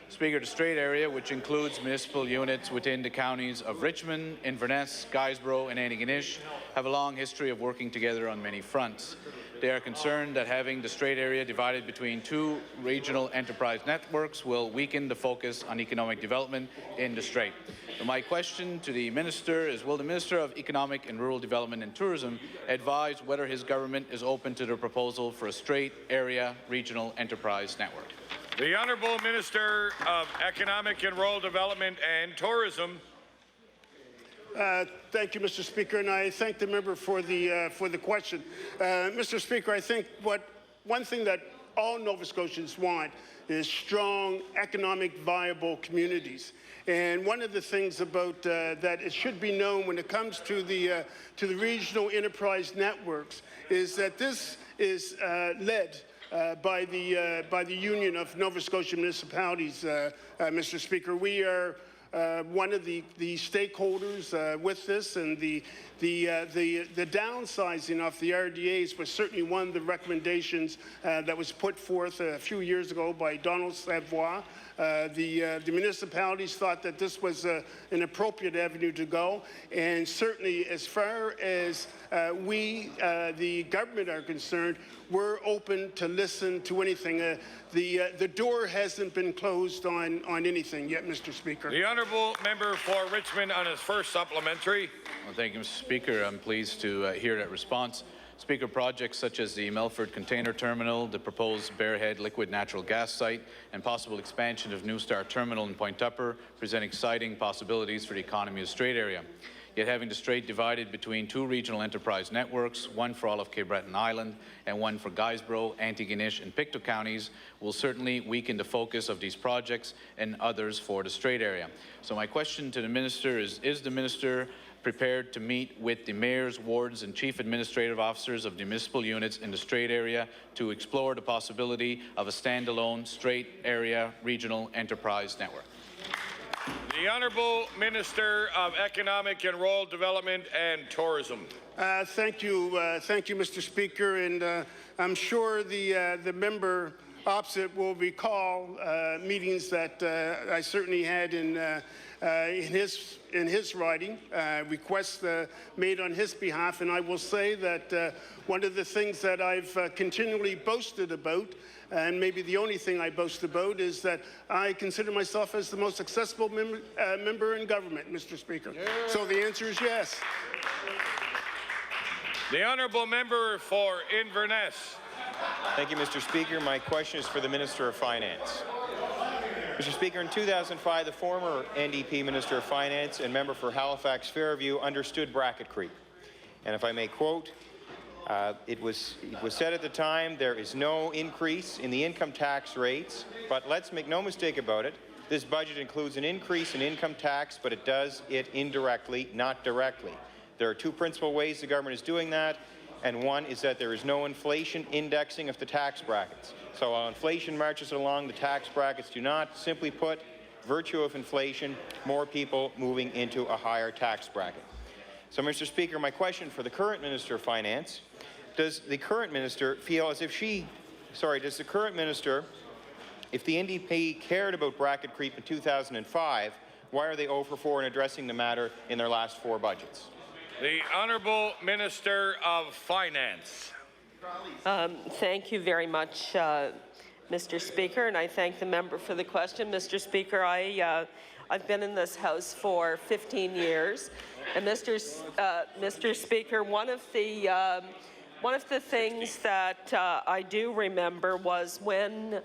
Speaker, the Strait area, which includes municipal units within the counties of Richmond, Inverness, Guysborough and Antigonish, have a long history of working together on many fronts. They are concerned that having the Strait area divided between two regional enterprise networks will weaken the focus on economic development in the Strait. So my question to the Minister is, will the Minister of Economic and Rural Development and Tourism advise whether his government is open to the proposal for a Strait area regional enterprise network? The Honourable Minister of Economic and Rural Development and Tourism. Thank you, Mr. Speaker, and I thank the member for the question. Mr. Speaker, I think one thing that all Nova Scotians want is strong, economic, viable communities. And one of the things about that it should be known when it comes to the regional enterprise networks is that this is led by the Union of Nova Scotia Municipalities, Mr. Speaker. We are one of the stakeholders with this, and the downsizing of the RDAs was certainly one of the recommendations that was put forth a few years ago by Donald Savoy. The municipalities thought that this was an appropriate avenue to go, and certainly as far as we, the government, are concerned, we're open to listen to anything. The door hasn't been closed on anything yet, Mr. Speaker. The Honourable Member for Richmond on his first supplementary. Well, thank you, Mr. Speaker. I'm pleased to hear that response. Speaker, projects such as the Melfort Container Terminal, the proposed Bearhead liquid natural gas site, and possible expansion of New Star Terminal in Point Tupper present exciting possibilities for the economy of the Strait area. Yet having the Strait divided between two regional enterprise networks, one for all of Cape Breton Island and one for Guysborough, Antigonish and Pictou counties, will certainly weaken the focus of these projects and others for the Strait area. So my question to the Minister is the Minister prepared to meet with the mayors, wards and chief administrative officers of the municipal units in the Strait area to explore the possibility of a standalone Strait area regional enterprise network? The Honourable Minister of Economic and Rural Development and Tourism. Thank you, Mr. Speaker, and I'm sure the member opposite will recall meetings that I certainly had in his writing, requests made on his behalf, and I will say that one of the things that I've continually boasted about, and maybe the only thing I boast about, is that I consider myself as the most accessible member in government, Mr. Speaker. Yeah. So the answer is yes. The Honourable Member for Inverness. Thank you, Mr. Speaker. My question is for the Minister of Finance. Mr. Speaker, in 2005, the former NDP Minister of Finance and member for Halifax Fairview understood bracket creep. And if I may quote, it was said at the time, there is no increase in the income tax rates, but let's make no mistake about it, this budget includes an increase in income tax, but it does it indirectly, not directly. There are two principal ways the government is doing that, and one is that there is no inflation indexing of the tax brackets. So while inflation marches along, the tax brackets do not. Simply put, virtue of inflation, more people moving into a higher tax bracket. So, Mr. Speaker, my question for the current Minister of Finance, does the current minister feel as if does the current minister, if the NDP cared about bracket creep in 2005, why are they 0 for 4 in addressing the matter in their last 4 budgets? The Honourable Minister of Finance. Thank you very much, Mr. Speaker, and I thank the member for the question. Mr. Speaker, I've been in this House for 15 years, and Mr. Speaker, one of the things that I do remember was when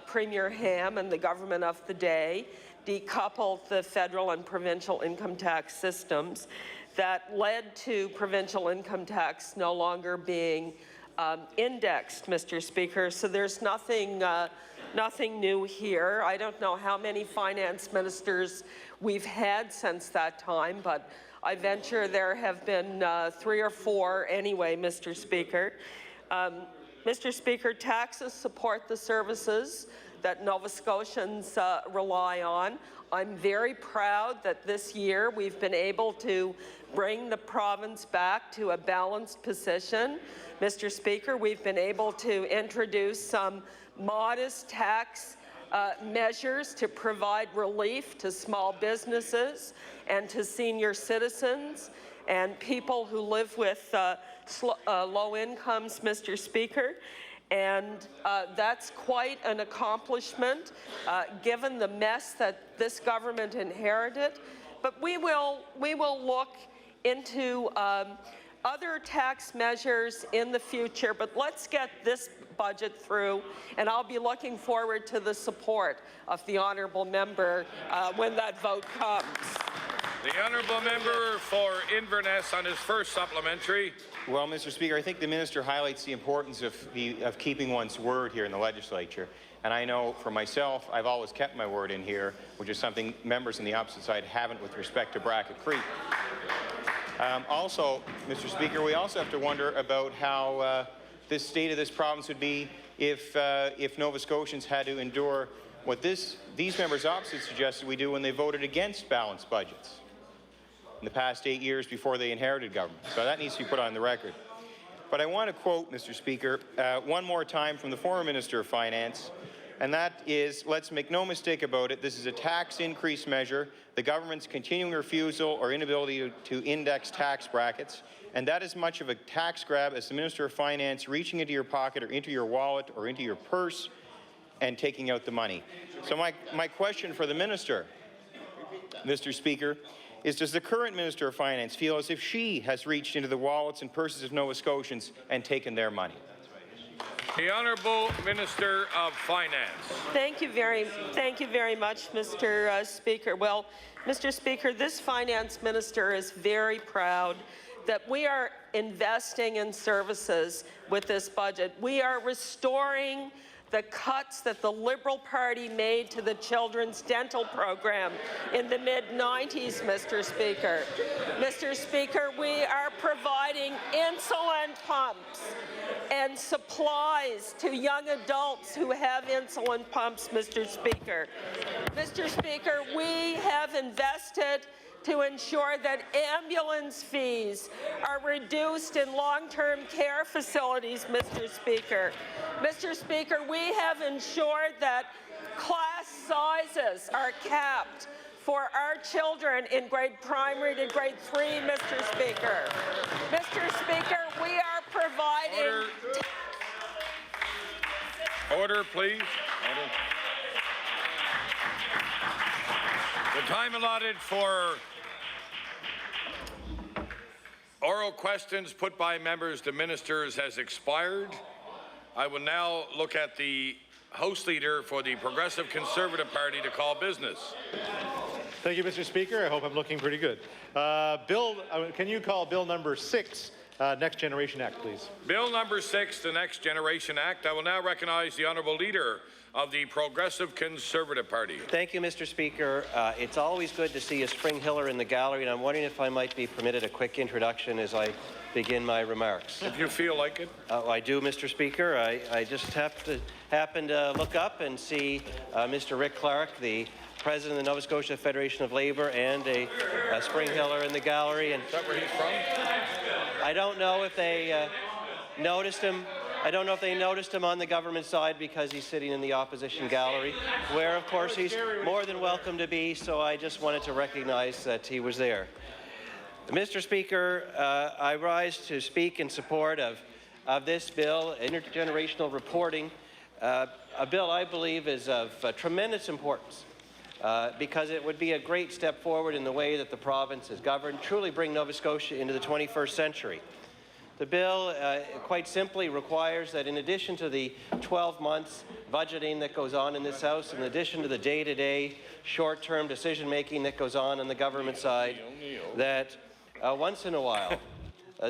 Premier Ham and the government of the day decoupled the federal and provincial income tax systems. That led to provincial income tax no longer being indexed, Mr. Speaker. So there's nothing new here. I don't know how many finance ministers we've had since that time, but I venture there have been 3 or 4 anyway, Mr. Speaker. Mr. Speaker, taxes support the services that Nova Scotians rely on. I'm very proud that this year we've been able to bring the province back to a balanced position. Mr. Speaker, we've been able to introduce some modest tax measures to provide relief to small businesses and to senior citizens. and people who live with low incomes, Mr. Speaker. And that's quite an accomplishment, given the mess that this government inherited. But we will look into other tax measures in the future, but let's get this budget through, and I'll be looking forward to the support of the honourable member when that vote comes. The honourable member for Inverness on his first supplementary. Well, Mr. Speaker, I think the minister highlights the importance of keeping one's word here in the legislature. And I know for myself, I've always kept my word in here, which is something members on the opposite side haven't with respect to Bracket Creek. Also, Mr. Speaker, we also have to wonder about how the state of this province would be if Nova Scotians had to endure what these members opposite suggested we do when they voted against balanced budgets in the past 8 years before they inherited government. So that needs to be put on the record. But I want to quote, Mr. Speaker, one more time from the former Minister of Finance, and that is, let's make no mistake about it, this is a tax increase measure, the government's continuing refusal or inability to index tax brackets, and that is much of a tax grab as the Minister of Finance reaching into your pocket or into your wallet or into your purse and taking out the money. So my question for the Minister, Mr. Speaker, is does the current Minister of Finance feel as if she has reached into the wallets and purses of Nova Scotians and taken their money? The Honourable Minister of Finance. Thank you very much, Mr. Speaker. Well, Mr. Speaker, this Finance Minister is very proud that we are investing in services with this budget. We are restoring the cuts that the Liberal Party made to the children's dental program in the mid-90s, Mr. Speaker. Mr. Speaker, we are providing insulin pumps and supplies to young adults who have insulin pumps, Mr. Speaker. Mr. Speaker, we have invested to ensure that ambulance fees are reduced in long-term care facilities, Mr. Speaker. Mr. Speaker, we have ensured that class sizes are capped for our children in grade primary to grade 3, Mr. Speaker. Mr. Speaker, we are providing... Order, please. Order. The time allotted for oral questions put by members to ministers has expired. I will now look at the House Leader for the Progressive Conservative Party to call business. Thank you, Mr. Speaker. I hope I'm looking pretty good. Can you call Bill number 6, Next Generation Act, please? Bill number 6, the Next Generation Act. I will now recognize the Honourable Leader of the Progressive Conservative Party. Thank you, Mr. Speaker. It's always good to see a Spring Hiller in the gallery, and I'm wondering if I might be permitted a quick introduction as I begin my remarks. If you feel like it. I do, Mr. Speaker. I just happened to look up and see Mr. Rick Clark, the President of the Nova Scotia Federation of Labour, and a Spring Hiller in the gallery. And is that where he's from? I don't know if they noticed him. I don't know if they noticed him on the government side because he's sitting in the opposition gallery, where, of course, he's more than welcome to be, so I just wanted to recognize that he was there. Mr. Speaker, I rise to speak in support of this bill, intergenerational reporting, a bill I believe is of tremendous importance because it would be a great step forward in the way that the province is governed, truly bring Nova Scotia into the 21st century. The bill, quite simply, requires that in addition to the 12 months budgeting that goes on in this House, in addition to the day-to-day, short-term decision-making that goes on the government side, that once in a while,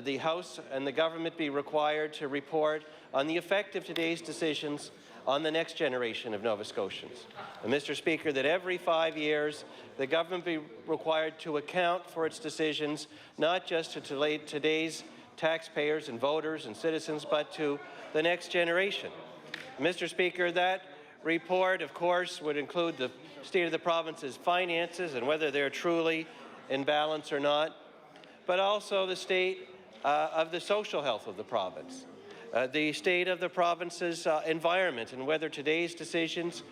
the House and the government be required to report on the effect of today's decisions on the next generation of Nova Scotians. And Mr. Speaker, that every 5 years, the government be required to account for its decisions, not just to today's taxpayers and voters and citizens, but to the next generation. Mr. Speaker, that report, of course, would include the state of the province's finances and whether they're truly in balance or not, but also the state of the social health of the province, the state of the province's environment, and whether today's decisions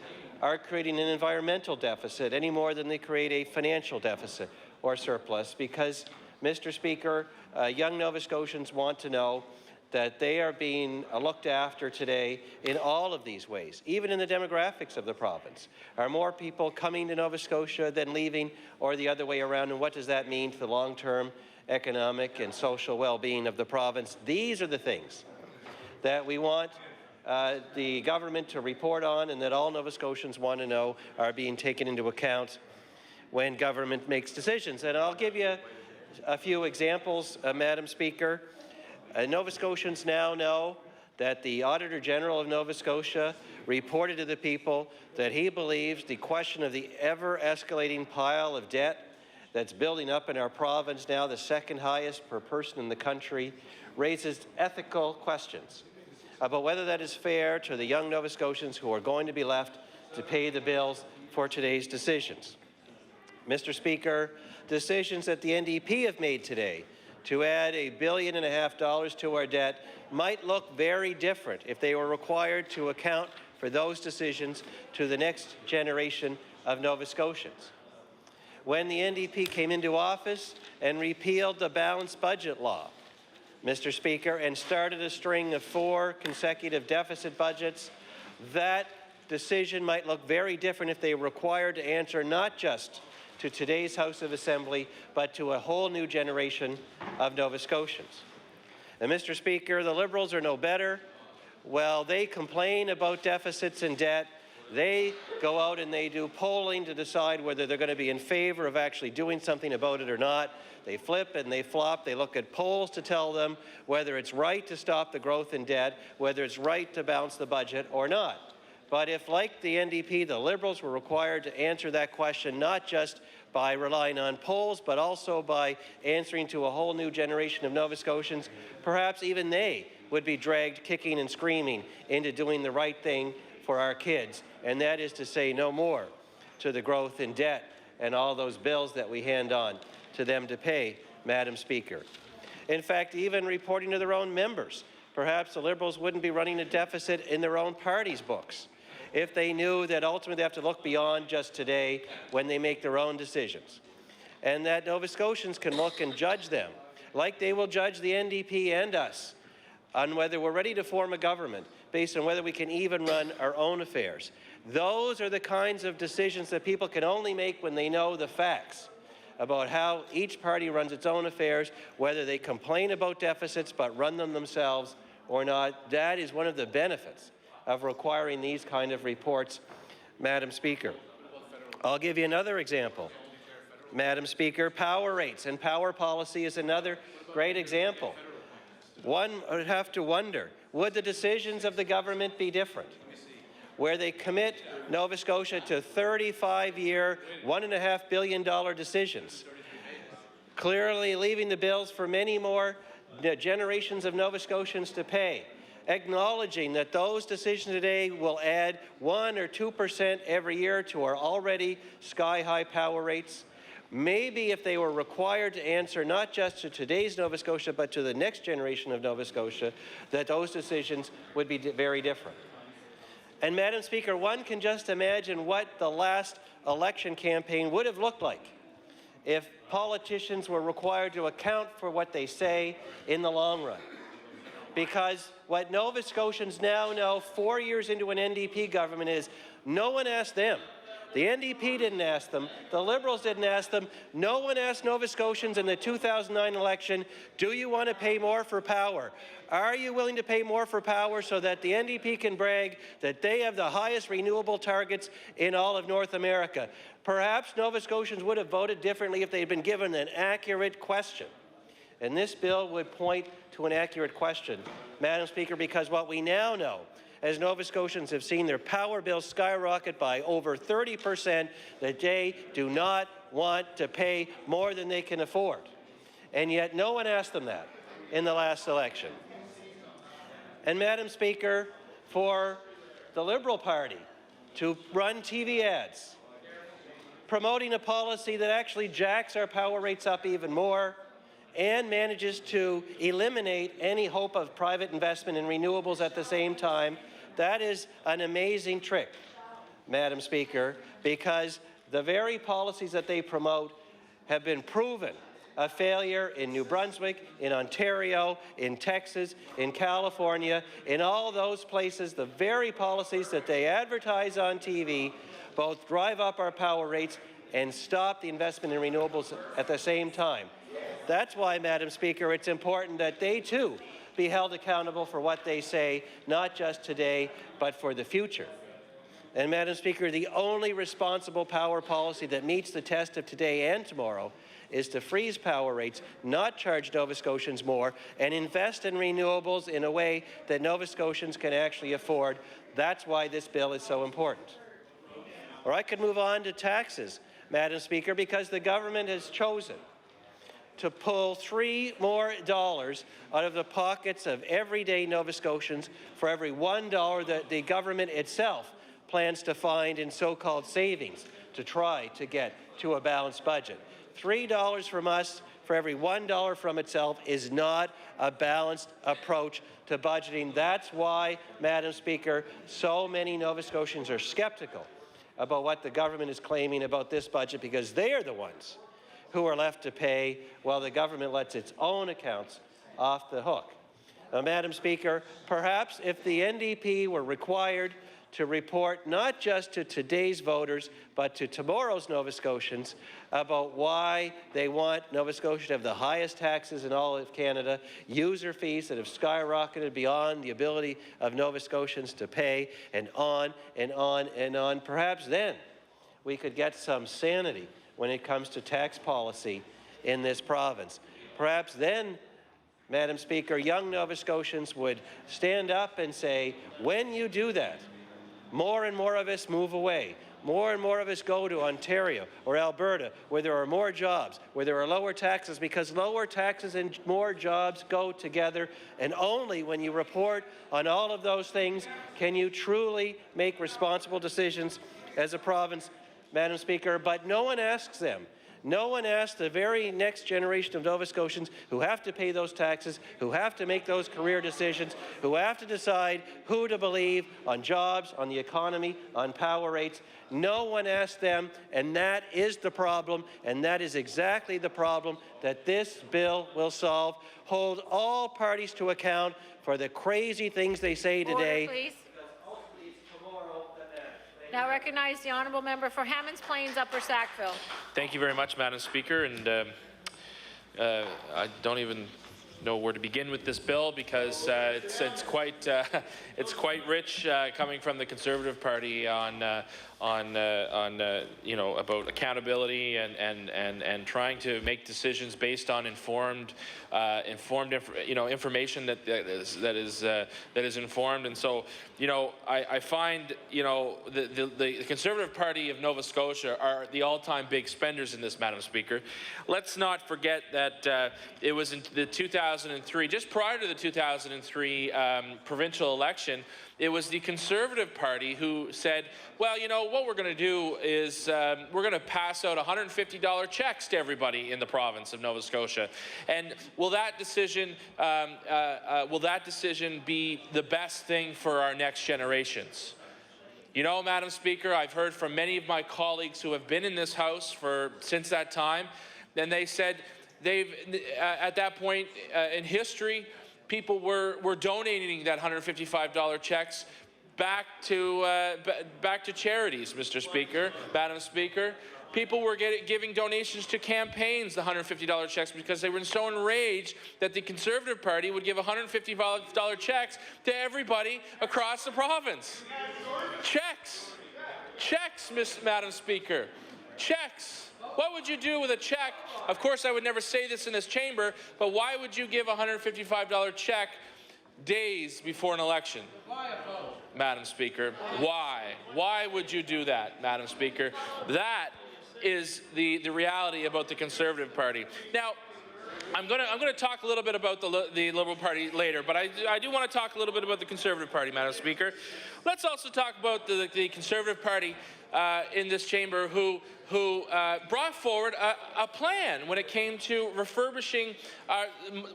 are creating an environmental deficit any more than they create a financial deficit or surplus, because Mr. Speaker, young Nova Scotians want to know that they are being looked after today in all of these ways, even in the demographics of the province. Are more people coming to Nova Scotia than leaving, or the other way around, and what does that mean to the long-term economic and social well-being of the province? These are the things that we want the government to report on, and that all Nova Scotians want to know are being taken into account when government makes decisions. And I'll give you a few examples, Madam Speaker. Nova Scotians now know that the Auditor General of Nova Scotia reported to the people that he believes the question of the ever-escalating pile of debt that's building up in our province, now the second highest per person in the country, raises ethical questions about whether that is fair to the young Nova Scotians who are going to be left to pay the bills for today's decisions. Mr. Speaker, decisions that the NDP have made today to add $1.5 billion to our debt might look very different if they were required to account for those decisions to the next generation of Nova Scotians. When the NDP came into office and repealed the balanced budget law, Mr. Speaker, and started a string of 4 consecutive deficit budgets, that decision might look very different if they were required to answer not just to today's House of Assembly, but to a whole new generation of Nova Scotians. And Mr. Speaker, the Liberals are no better. Well, they complain about deficits and debt. They go out and they do polling to decide whether they're going to be in favor of actually doing something about it or not. They flip and they flop. They look at polls to tell them whether it's right to stop the growth in debt, whether it's right to balance the budget or not. But if, like the NDP, the Liberals were required to answer that question not just by relying on polls, but also by answering to a whole new generation of Nova Scotians, perhaps even they would be dragged kicking and screaming into doing the right thing for our kids, and that is to say no more to the growth in debt and all those bills that we hand on to them to pay, Madam Speaker. In fact, even reporting to their own members, perhaps the Liberals wouldn't be running a deficit in their own party's books if they knew that ultimately they have to look beyond just today when they make their own decisions, and that Nova Scotians can look and judge them, like they will judge the NDP and us, on whether we're ready to form a government based on whether we can even run our own affairs. Those are the kinds of decisions that people can only make when they know the facts about how each party runs its own affairs, whether they complain about deficits but run them themselves or not. That is one of the benefits of requiring these kind of reports, Madam Speaker. I'll give you another example. Madam Speaker, power rates and power policy is another great example. One would have to wonder, would the decisions of the government be different, where they commit Nova Scotia to 35-year, $1.5 billion decisions, clearly leaving the bills for many more generations of Nova Scotians to pay, acknowledging that those decisions today will add 1 or 2% every year to our already sky-high power rates. Maybe if they were required to answer not just to today's Nova Scotia, but to the next generation of Nova Scotia, that those decisions would be very different. And Madam Speaker, one can just imagine what the last election campaign would have looked like if politicians were required to account for what they say in the long run. Because what Nova Scotians now know 4 years into an NDP government is no one asked them. The NDP didn't ask them. The Liberals didn't ask them. No one asked Nova Scotians in the 2009 election, do you want to pay more for power? Are you willing to pay more for power so that the NDP can brag that they have the highest renewable targets in all of North America? Perhaps Nova Scotians would have voted differently if they had been given an accurate question. And this bill would point to an accurate question, Madam Speaker, because what we now know, as Nova Scotians have seen their power bills skyrocket by over 30%, that they do not want to pay more than they can afford. And yet no one asked them that in the last election. And Madam Speaker, for the Liberal Party to run TV ads promoting a policy that actually jacks our power rates up even more and manages to eliminate any hope of private investment in renewables at the same time, that is an amazing trick, Madam Speaker, because the very policies that they promote have been proven a failure in New Brunswick, in Ontario, in Texas, in California, in all those places. The very policies that they advertise on TV both drive up our power rates and stop the investment in renewables at the same time. That's why, Madam Speaker, it's important that they too be held accountable for what they say, not just today, but for the future. And, Madam Speaker, the only responsible power policy that meets the test of today and tomorrow is to freeze power rates, not charge Nova Scotians more, and invest in renewables in a way that Nova Scotians can actually afford. That's why this bill is so important. Or I could move on to taxes, Madam Speaker, because the government has chosen to pull $3 more out of the pockets of everyday Nova Scotians for every $1 that the government itself plans to find in so-called savings to try to get to a balanced budget. $3 from us for every $1 from itself is not a balanced approach to budgeting. That's why, Madam Speaker, so many Nova Scotians are skeptical about what the government is claiming about this budget, because they are the ones who are left to pay while the government lets its own accounts off the hook. Now, Madam Speaker, perhaps if the NDP were required to report not just to today's voters, but to tomorrow's Nova Scotians about why they want Nova Scotia to have the highest taxes in all of Canada, user fees that have skyrocketed beyond the ability of Nova Scotians to pay, and on and on and on. Perhaps then we could get some sanity when it comes to tax policy in this province. Perhaps then, Madam Speaker, young Nova Scotians would stand up and say, when you do that, more and more of us move away. More and more of us go to Ontario or Alberta, where there are more jobs, where there are lower taxes, because lower taxes and more jobs go together. And only when you report on all of those things can you truly make responsible decisions as a province, Madam Speaker. But no one asks them. No one asks the very next generation of Nova Scotians who have to pay those taxes, who have to make those career decisions, who have to decide who to believe on jobs, on the economy, on power rates. No one asks them, and that is the problem, and that is exactly the problem that this bill will solve. Hold all parties to account for the crazy things they say today. Order, please. Now recognize the honourable member for Hammonds Plains, Upper Sackville. Thank you very much, Madam Speaker. And I don't even know where to begin with this bill, because it's quite rich coming from the Conservative Party on you know, about accountability and trying to make decisions based on informed information that is informed. And so, you know, I find, you know, the Conservative Party of Nova Scotia are the all-time big spenders in this, Madam Speaker. Let's not forget that it was in the 2003, just prior to the 2003 provincial election, it was the Conservative Party who said, well, you know, what we're going to do is we're going to pass out $150 checks to everybody in the province of Nova Scotia. And will that decision be the best thing for our next generations? You know, Madam Speaker, I've heard from many of my colleagues who have been in this House since that time, and they said at that point in history, people were donating that $155 checks back to charities, Mr. Speaker, Madam Speaker. People were giving donations to campaigns, the $150 checks, because they were so enraged that the Conservative Party would give $150 checks to everybody across the province. Checks, Madam Speaker, checks. What would you do with a check? Of course, I would never say this in this chamber, but why would you give a $155 check days before an election? Madam Speaker, why? Why would you do that, Madam Speaker? That is the reality about the Conservative Party. Now, I'm going to talk a little bit about the Liberal Party later, but I do want to talk a little bit about the Conservative Party, Madam Speaker. Let's also talk about the Conservative Party in this chamber who who brought forward a plan when it came to refurbishing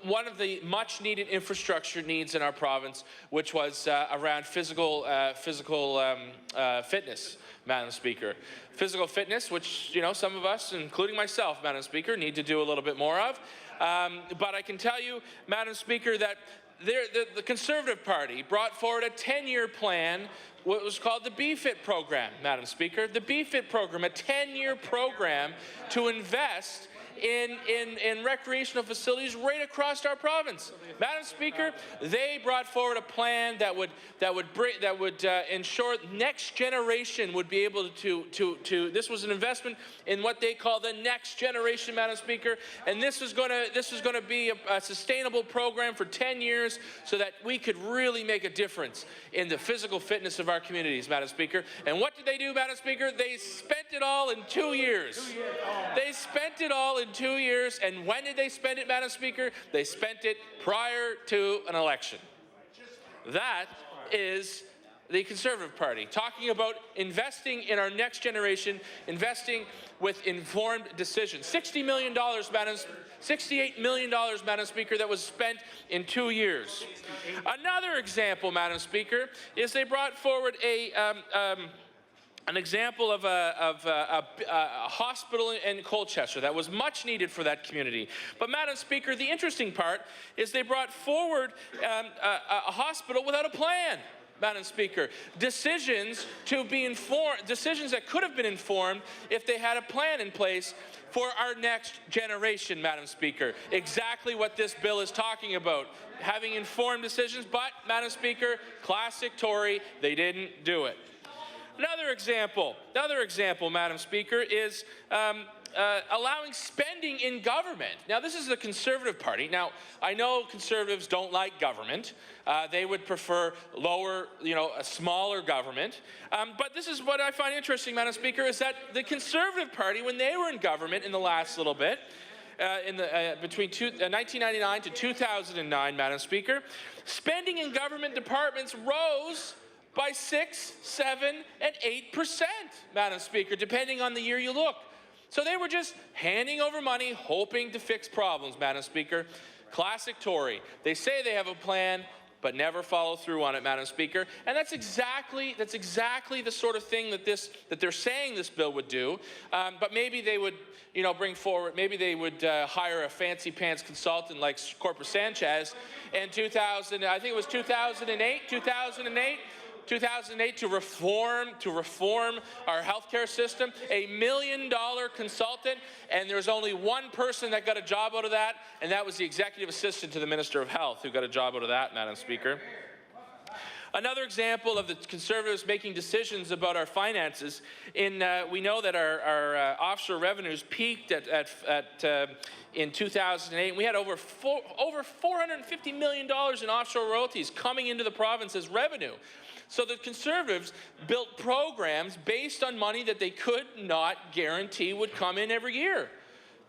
one of the much-needed infrastructure needs in our province, which was around physical fitness, Madam Speaker. Physical fitness, which, you know, some of us, including myself, Madam Speaker, need to do a little bit more of. But I can tell you, Madam Speaker, that the Conservative Party brought forward a 10-year plan, what was called the BFIT program, Madam Speaker. The BFIT program, a 10-year program to invest in recreational facilities right across our province. Madam Speaker, they brought forward a plan that would ensure next generation would be able to this was an investment in what they call the next generation, Madam Speaker, and this was going to be a sustainable program for 10 years so that we could really make a difference in the physical fitness of our communities, Madam Speaker. And what did they do, Madam Speaker? They spent it all in 2 years. They spent it all in 2 years, and when did they spend it, Madam Speaker? They spent it prior to an election. That is the Conservative Party, talking about investing in our next generation, investing with informed decisions. $68 million, Madam Speaker, that was spent in 2 years. Another example, Madam Speaker, is they brought forward an example of a hospital in Colchester that was much needed for that community. But, Madam Speaker, the interesting part is they brought forward a hospital without a plan, Madam Speaker. Decisions that could have been informed if they had a plan in place for our next generation, Madam Speaker. Exactly what this bill is talking about. Having informed decisions, but, Madam Speaker, classic Tory, they didn't do it. Another example, Madam Speaker, is allowing spending in government. Now, this is the Conservative Party. Now, I know Conservatives don't like government. They would prefer a smaller government. But this is what I find interesting, Madam Speaker, is that the Conservative Party, when they were in government in the last little bit, between 1999 to 2009, Madam Speaker, spending in government departments rose by 6%, 7%, and 8%, Madam Speaker, depending on the year you look. So they were just handing over money, hoping to fix problems, Madam Speaker. Classic Tory. They say they have a plan, but never follow through on it, Madam Speaker. And that's exactly the sort of thing that they're saying this bill would do. But maybe they would, bring forward. Maybe they would hire a fancy pants consultant like Corpus Sanchez in 2000. I think it was 2008. 2008 to reform our healthcare system, $1 million consultant, and there's only one person that got a job out of that, and that was the executive assistant to the Minister of Health who got a job out of that, Madam Speaker. Another example of the Conservatives making decisions about our finances, we know that our offshore revenues peaked in 2008. And we had over $450 million in offshore royalties coming into the province as revenue. So the Conservatives built programs based on money that they could not guarantee would come in every year.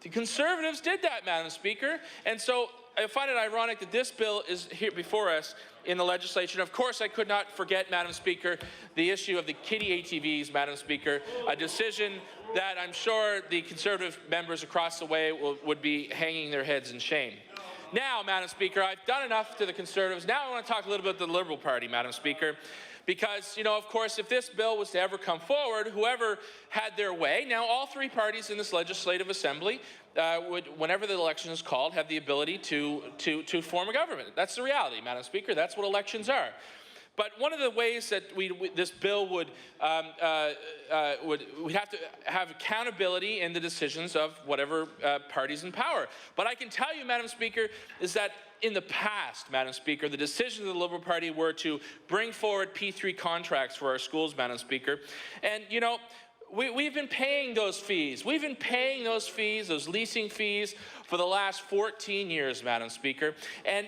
The Conservatives did that, Madam Speaker. And so I find it ironic that this bill is here before us in the legislature. Of course, I could not forget, Madam Speaker, the issue of the kiddie ATVs, Madam Speaker, a decision that I'm sure the Conservative members across the way would be hanging their heads in shame. Now, Madam Speaker, I've done enough to the Conservatives. Now I want to talk a little bit about the Liberal Party, Madam Speaker. Because, of course, if this bill was to ever come forward, whoever had their way, now all three parties in this Legislative Assembly would, whenever the election is called, have the ability to form a government. That's the reality, Madam Speaker. That's what elections are. But one of the ways that this bill we'd have to have accountability in the decisions of whatever party's in power. But I can tell you, Madam Speaker, is that in the past, Madam Speaker, the decisions of the Liberal Party were to bring forward P3 contracts for our schools, Madam Speaker. And, we've been paying those fees. We've been paying those fees, those leasing fees, for the last 14 years, Madam Speaker. And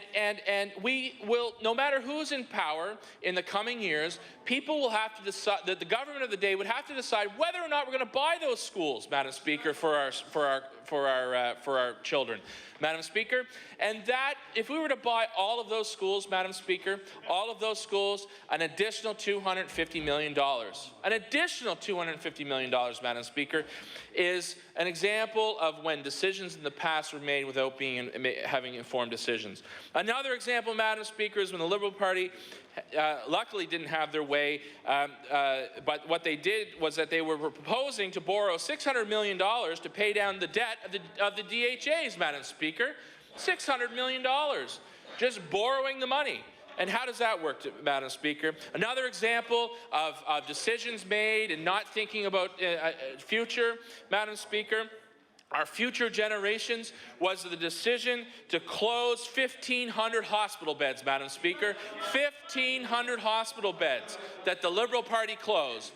we will, no matter who's in power in the coming years, people will have to decide, that the government of the day would have to decide whether or not we're going to buy those schools, Madam Speaker, for our children, Madam Speaker. And that, if we were to buy all of those schools, Madam Speaker, all of those schools, an additional $250 million. An additional $250 million, Madam Speaker, is an example of when decisions in the past were made without having informed decisions. Another example, Madam Speaker, is when the Liberal Party luckily didn't have their way, but what they did was that they were proposing to borrow $600 million to pay down the debt of the DHAs, Madam Speaker. $600 million, just borrowing the money. And how does that work, Madam Speaker? Another example of decisions made and not thinking about future, Madam Speaker, our future generations, was the decision to close 1,500 hospital beds, Madam Speaker. 1,500 hospital beds that the Liberal Party closed.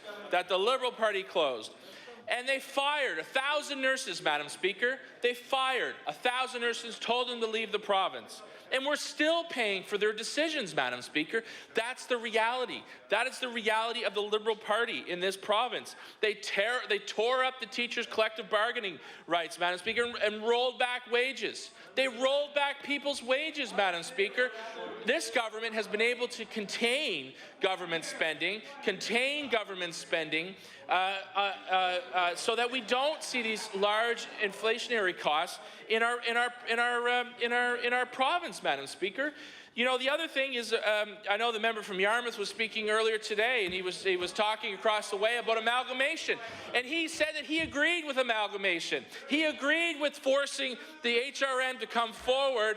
And they fired 1,000 nurses, Madam Speaker. They fired 1,000 nurses, told them to leave the province. And we're still paying for their decisions, Madam Speaker. That's the reality. That is the reality of the Liberal Party in this province. They tore up the teachers' collective bargaining rights, Madam Speaker, and rolled back wages. They rolled back people's wages, Madam Speaker. This government has been able to contain government spending, so that we don't see these large inflationary costs in our province, Madam Speaker. You know, the other thing is, I know the member from Yarmouth was speaking earlier today, and he was talking across the way about amalgamation, and he said that he agreed with amalgamation. He agreed with forcing the HRM to come forward.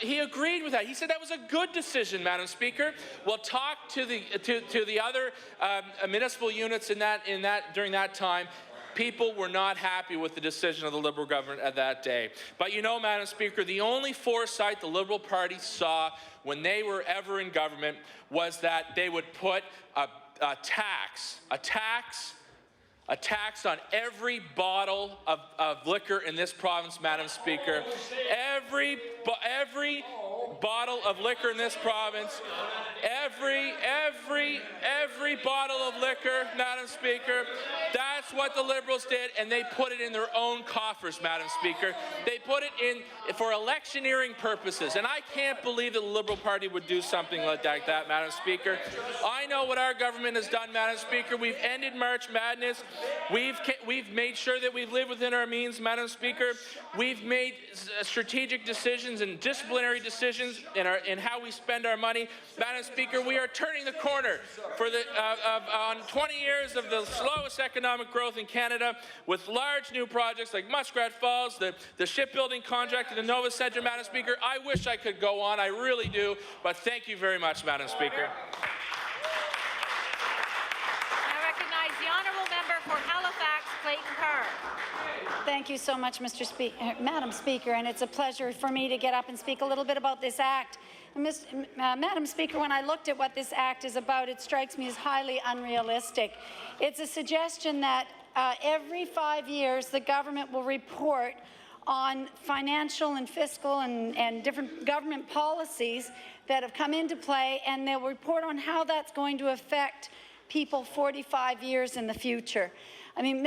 He agreed with that. He said that was a good decision, Madam Speaker. We'll talk to the other municipal units during that time. People were not happy with the decision of the Liberal government at that day. But you know, Madam Speaker, the only foresight the Liberal Party saw when they were ever in government was that they would put a tax on every bottle of liquor in this province, Madam Speaker. Every bottle of liquor in this province, every bottle of liquor, Madam Speaker. That's what the Liberals did, and they put it in their own coffers, Madam Speaker. They put it in for electioneering purposes, and I can't believe that the Liberal Party would do something like that, Madam Speaker. I know what our government has done, Madam Speaker. We've ended March Madness. We've made sure that we live within our means, Madam Speaker. We've made strategic decisions and disciplinary decisions in how we spend our money. Madam Speaker, we are turning the corner on 20 years of the slowest economic growth in Canada, with large new projects like Muskrat Falls, the shipbuilding contract in the Nova Centre, Madam Speaker. I wish I could go on, I really do, but thank you very much, Madam Speaker. The honourable member for Halifax, Clayton Park. Thank you so much, Madam Speaker, and it's a pleasure for me to get up and speak a little bit about this act. Madam Speaker, when I looked at what this act is about, it strikes me as highly unrealistic. It's a suggestion that every 5 years the government will report on financial and fiscal and different government policies that have come into play, and they'll report on how that's going to affect people 45 years in the future. I mean,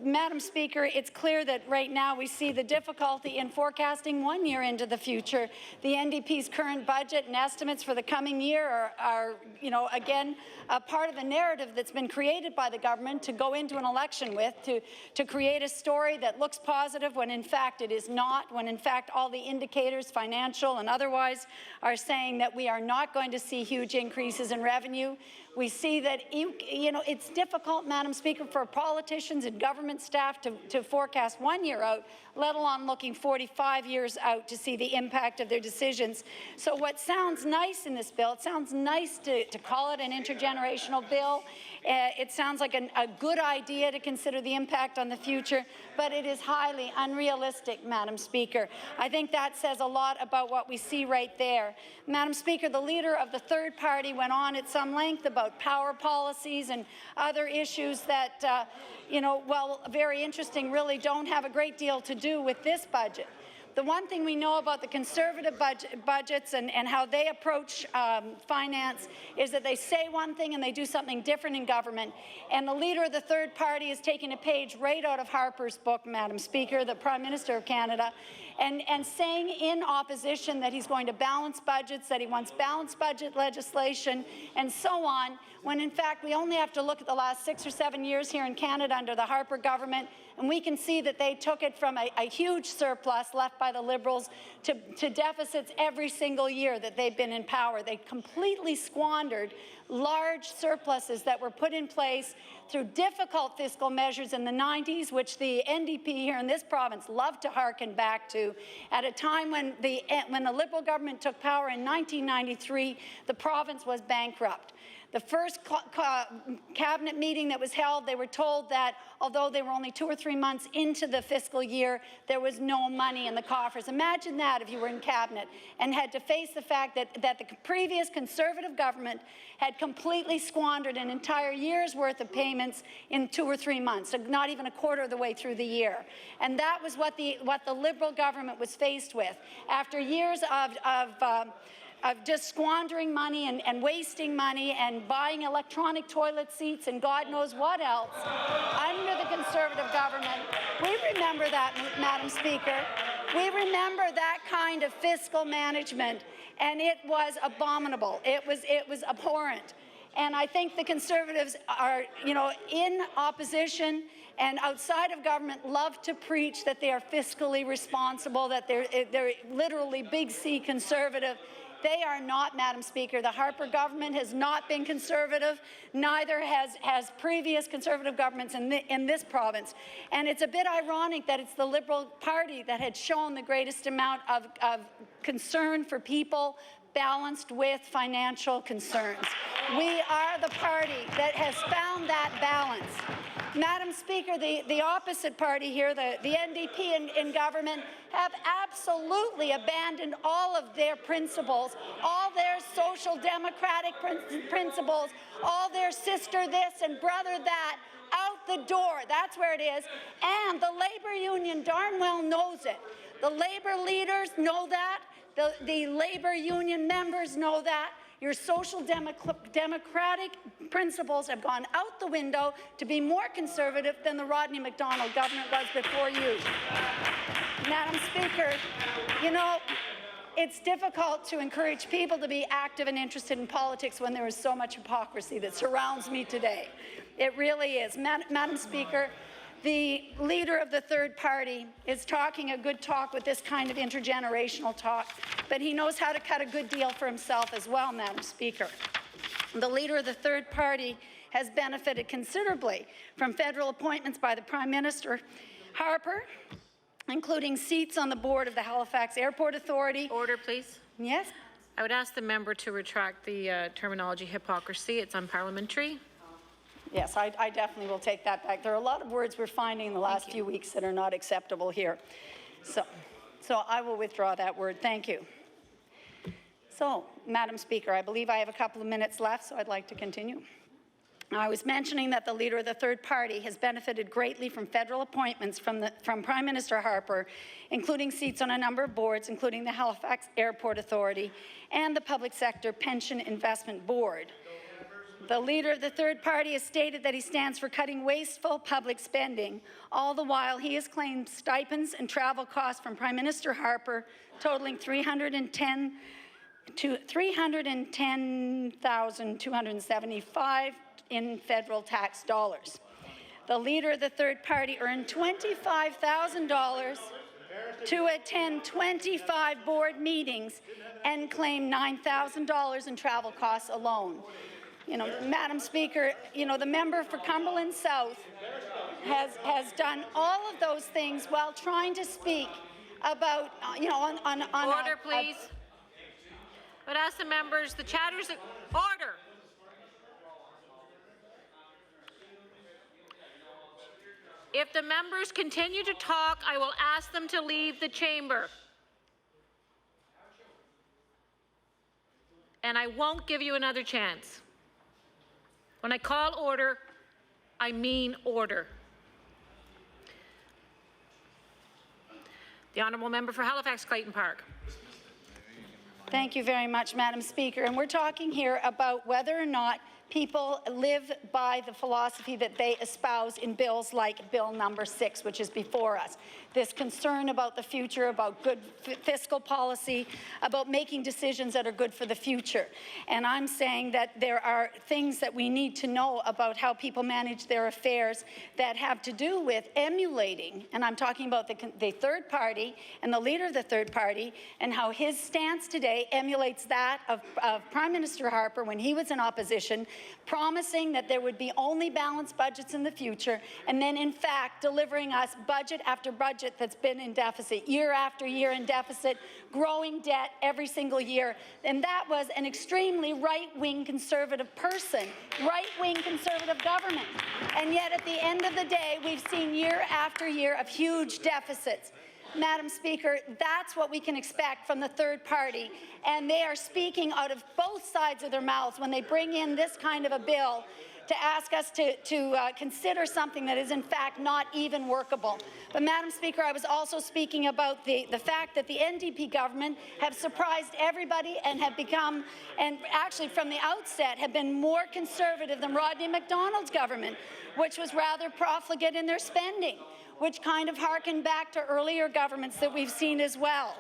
Madam Speaker, it's clear that right now we see the difficulty in forecasting 1 year into the future. The NDP's current budget and estimates for the coming year are again, a part of the narrative that's been created by the government to go into an election with, to create a story that looks positive when in fact it is not, when in fact all the indicators, financial and otherwise, are saying that we are not going to see huge increases in revenue. We see that, it's difficult, Madam Speaker, for politicians and government staff to forecast 1 year out, let alone looking 45 years out to see the impact of their decisions. So what sounds nice in this bill, it sounds nice to call it an intergenerational bill. It sounds like a good idea to consider the impact on the future, but it is highly unrealistic, Madam Speaker. I think that says a lot about what we see right there. Madam Speaker, the leader of the third party went on at some length about power policies and other issues that, while very interesting, really don't have a great deal to do with this budget. The one thing we know about the Conservative budgets and how they approach finance is that they say one thing and they do something different in government. And the Leader of the Third Party is taking a page right out of Harper's book, Madam Speaker, the Prime Minister of Canada, and saying in opposition that he's going to balance budgets, that he wants balanced budget legislation, and so on, when in fact we only have to look at the last 6 or 7 years here in Canada under the Harper government, and we can see that they took it from a huge surplus left by the Liberals to deficits every single year that they've been in power. They completely squandered large surpluses that were put in place through difficult fiscal measures in the 90s, which the NDP here in this province loved to hearken back to, at a time when the Liberal government took power in 1993, the province was bankrupt. The first cabinet meeting that was held, they were told that although they were only 2 or 3 months into the fiscal year, there was no money in the coffers. Imagine that if you were in cabinet and had to face the fact that the previous Conservative government had completely squandered an entire year's worth of payments in 2 or 3 months, not even a quarter of the way through the year. And that was what the Liberal government was faced with. After years of just squandering money and wasting money and buying electronic toilet seats and God knows what else under the Conservative government. We remember that, Madam Speaker. We remember that kind of fiscal management, and it was abominable. It was abhorrent. And I think the Conservatives are, in opposition and outside of government love to preach that they are fiscally responsible, that they're literally big C conservative. They are not, Madam Speaker. The Harper government has not been conservative. Neither has previous Conservative governments in this province. And it's a bit ironic that it's the Liberal Party that had shown the greatest amount of concern for people balanced with financial concerns. We are the party that has found that balance. Madam Speaker, the opposite party here, the NDP in government, have absolutely abandoned all of their principles, all their social democratic principles, all their sister this and brother that, out the door. That's where it is. And the Labour Union darn well knows it. The Labour leaders know that. The Labour Union members know that. Your social democratic principles have gone out the window to be more conservative than the Rodney MacDonald government was before you. Madam Speaker, it's difficult to encourage people to be active and interested in politics when there is so much hypocrisy that surrounds me today. It really is. Madam Speaker, the Leader of the Third Party is talking a good talk with this kind of intergenerational talk, but he knows how to cut a good deal for himself as well, Madam Speaker. The Leader of the Third Party has benefited considerably from federal appointments by the Prime Minister Harper, including seats on the board of the Halifax Airport Authority. Order, please. Yes? I would ask the member to retract the terminology hypocrisy. It's unparliamentary. Yes, I definitely will take that back. There are a lot of words we're finding in the last few weeks that are not acceptable here. So I will withdraw that word. Thank you. So, Madam Speaker, I believe I have a couple of minutes left, so I'd like to continue. I was mentioning that the Leader of the Third Party has benefited greatly from federal appointments from Prime Minister Harper, including seats on a number of boards, including the Halifax Airport Authority and the Public Sector Pension Investment Board. The Leader of the Third Party has stated that he stands for cutting wasteful public spending. All the while, he has claimed stipends and travel costs from Prime Minister Harper totaling $310,275 in federal tax dollars. The Leader of the Third Party earned $25,000 to attend 25 board meetings and claimed $9,000 in travel costs alone. Madam Speaker, the member for Cumberland South has done all of those things while trying to speak about, on Order, please. I would ask the members, the chatters, order. If the members continue to talk, I will ask them to leave the chamber. And I won't give you another chance. When I call order, I mean order. The honourable member for Halifax Clayton Park. Thank you very much, Madam Speaker. And we're talking here about whether or not people live by the philosophy that they espouse in bills like Bill number 6, which is before us. This concern about the future, about good fiscal policy, about making decisions that are good for the future. And I'm saying that there are things that we need to know about how people manage their affairs that have to do with emulating, and I'm talking about the third party and the leader of the third party, and how his stance today emulates that of Prime Minister Harper when he was in opposition, promising that there would be only balanced budgets in the future, and then in fact delivering us budget after budget that's been in deficit, year after year in deficit, growing debt every single year. And that was an extremely right-wing conservative person, right-wing conservative government. And yet at the end of the day, we've seen year after year of huge deficits. Madam Speaker, that's what we can expect from the third party. And they are speaking out of both sides of their mouths when they bring in this kind of a bill to ask us to consider something that is in fact not even workable. But Madam Speaker, I was also speaking about the fact that the NDP government have surprised everybody and have become, and actually from the outset have been more conservative than Rodney MacDonald's government, which was rather profligate in their spending, which kind of harkened back to earlier governments that we've seen as well.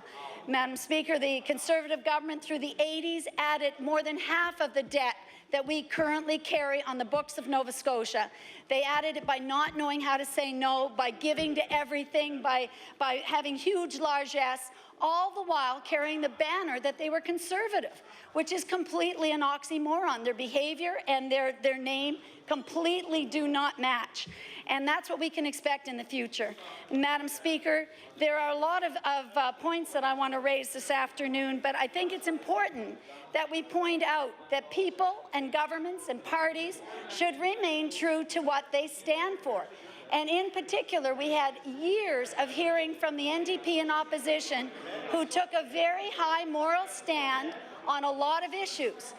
Madam Speaker, the Conservative government through the 80s added more than half of the debt that we currently carry on the books of Nova Scotia. They added it by not knowing how to say no, by giving to everything, by having huge largesse, all the while carrying the banner that they were conservative, which is completely an oxymoron. Their behaviour and their name completely do not match. And that's what we can expect in the future. Madam Speaker, there are a lot of points that I want to raise this afternoon, but I think it's important that we point out that people and governments and parties should remain true to what they stand for. And in particular, we had years of hearing from the NDP in opposition who took a very high moral stand on a lot of issues.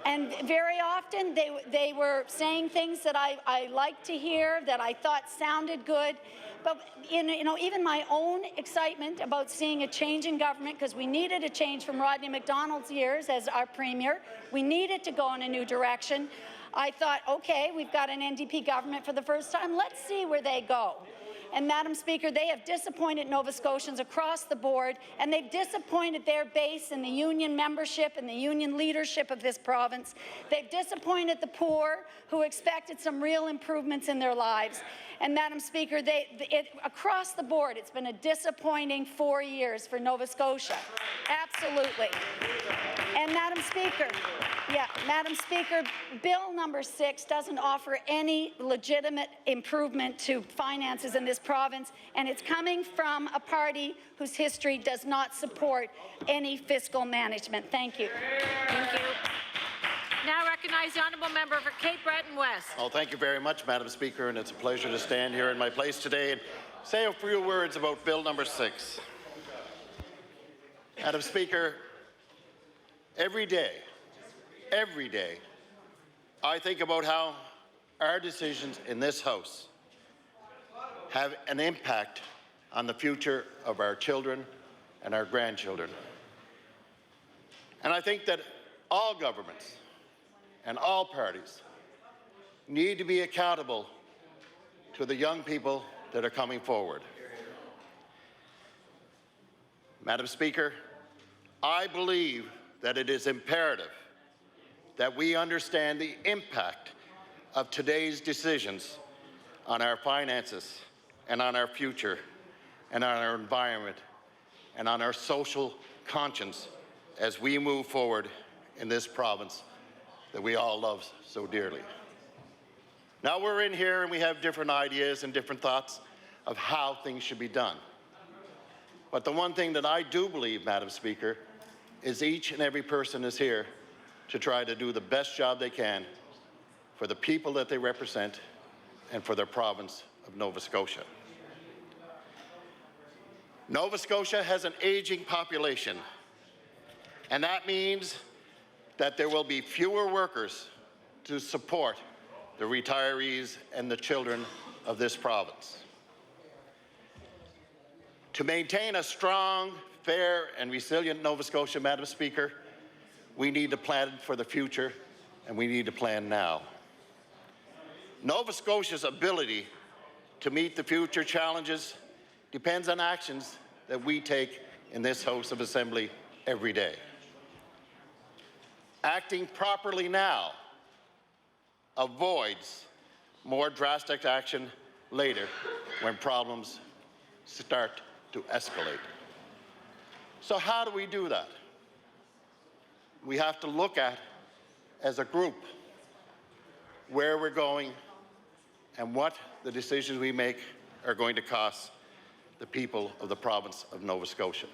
And very often they were saying things that I liked to hear, that I thought sounded good. But even my own excitement about seeing a change in government, because we needed a change from Rodney MacDonald's years as our premier, we needed to go in a new direction. I thought, okay, we've got an NDP government for the first time. Let's see where they go. And Madam Speaker, they have disappointed Nova Scotians across the board, and they've disappointed their base in the union membership and the union leadership of this province. They've disappointed the poor, who expected some real improvements in their lives. And Madam Speaker, across the board, it's been a disappointing 4 years for Nova Scotia. Absolutely. And Madam Speaker, Madam Speaker, Bill number 6 doesn't offer any legitimate improvement to finances in this province, and it's coming from a party whose history does not support any fiscal management. Thank you. Thank you. Now recognize the honourable member for Cape Breton West. Oh, thank you very much, Madam Speaker, and it's a pleasure to stand here in my place today and say a few words about Bill number 6. Madam Speaker, every day, I think about how our decisions in this House have an impact on the future of our children and our grandchildren. And I think that all governments and all parties need to be accountable to the young people that are coming forward. Madam Speaker, I believe that it is imperative that we understand the impact of today's decisions on our finances and on our future and on our environment and on our social conscience as we move forward in this province that we all love so dearly. Now we're in here and we have different ideas and different thoughts of how things should be done. But the one thing that I do believe, Madam Speaker, is each and every person is here to try to do the best job they can for the people that they represent and for their province of Nova Scotia. Nova Scotia has an aging population, and that means that there will be fewer workers to support the retirees and the children of this province. To maintain a strong, fair, and resilient Nova Scotia, Madam Speaker, we need to plan for the future, and we need to plan now. Nova Scotia's ability to meet the future challenges depends on actions that we take in this House of Assembly every day. Acting properly now avoids more drastic action later when problems start to escalate. So how do we do that? We have to look at, as a group, where we're going and what the decisions we make are going to cost the people of the province of Nova Scotia.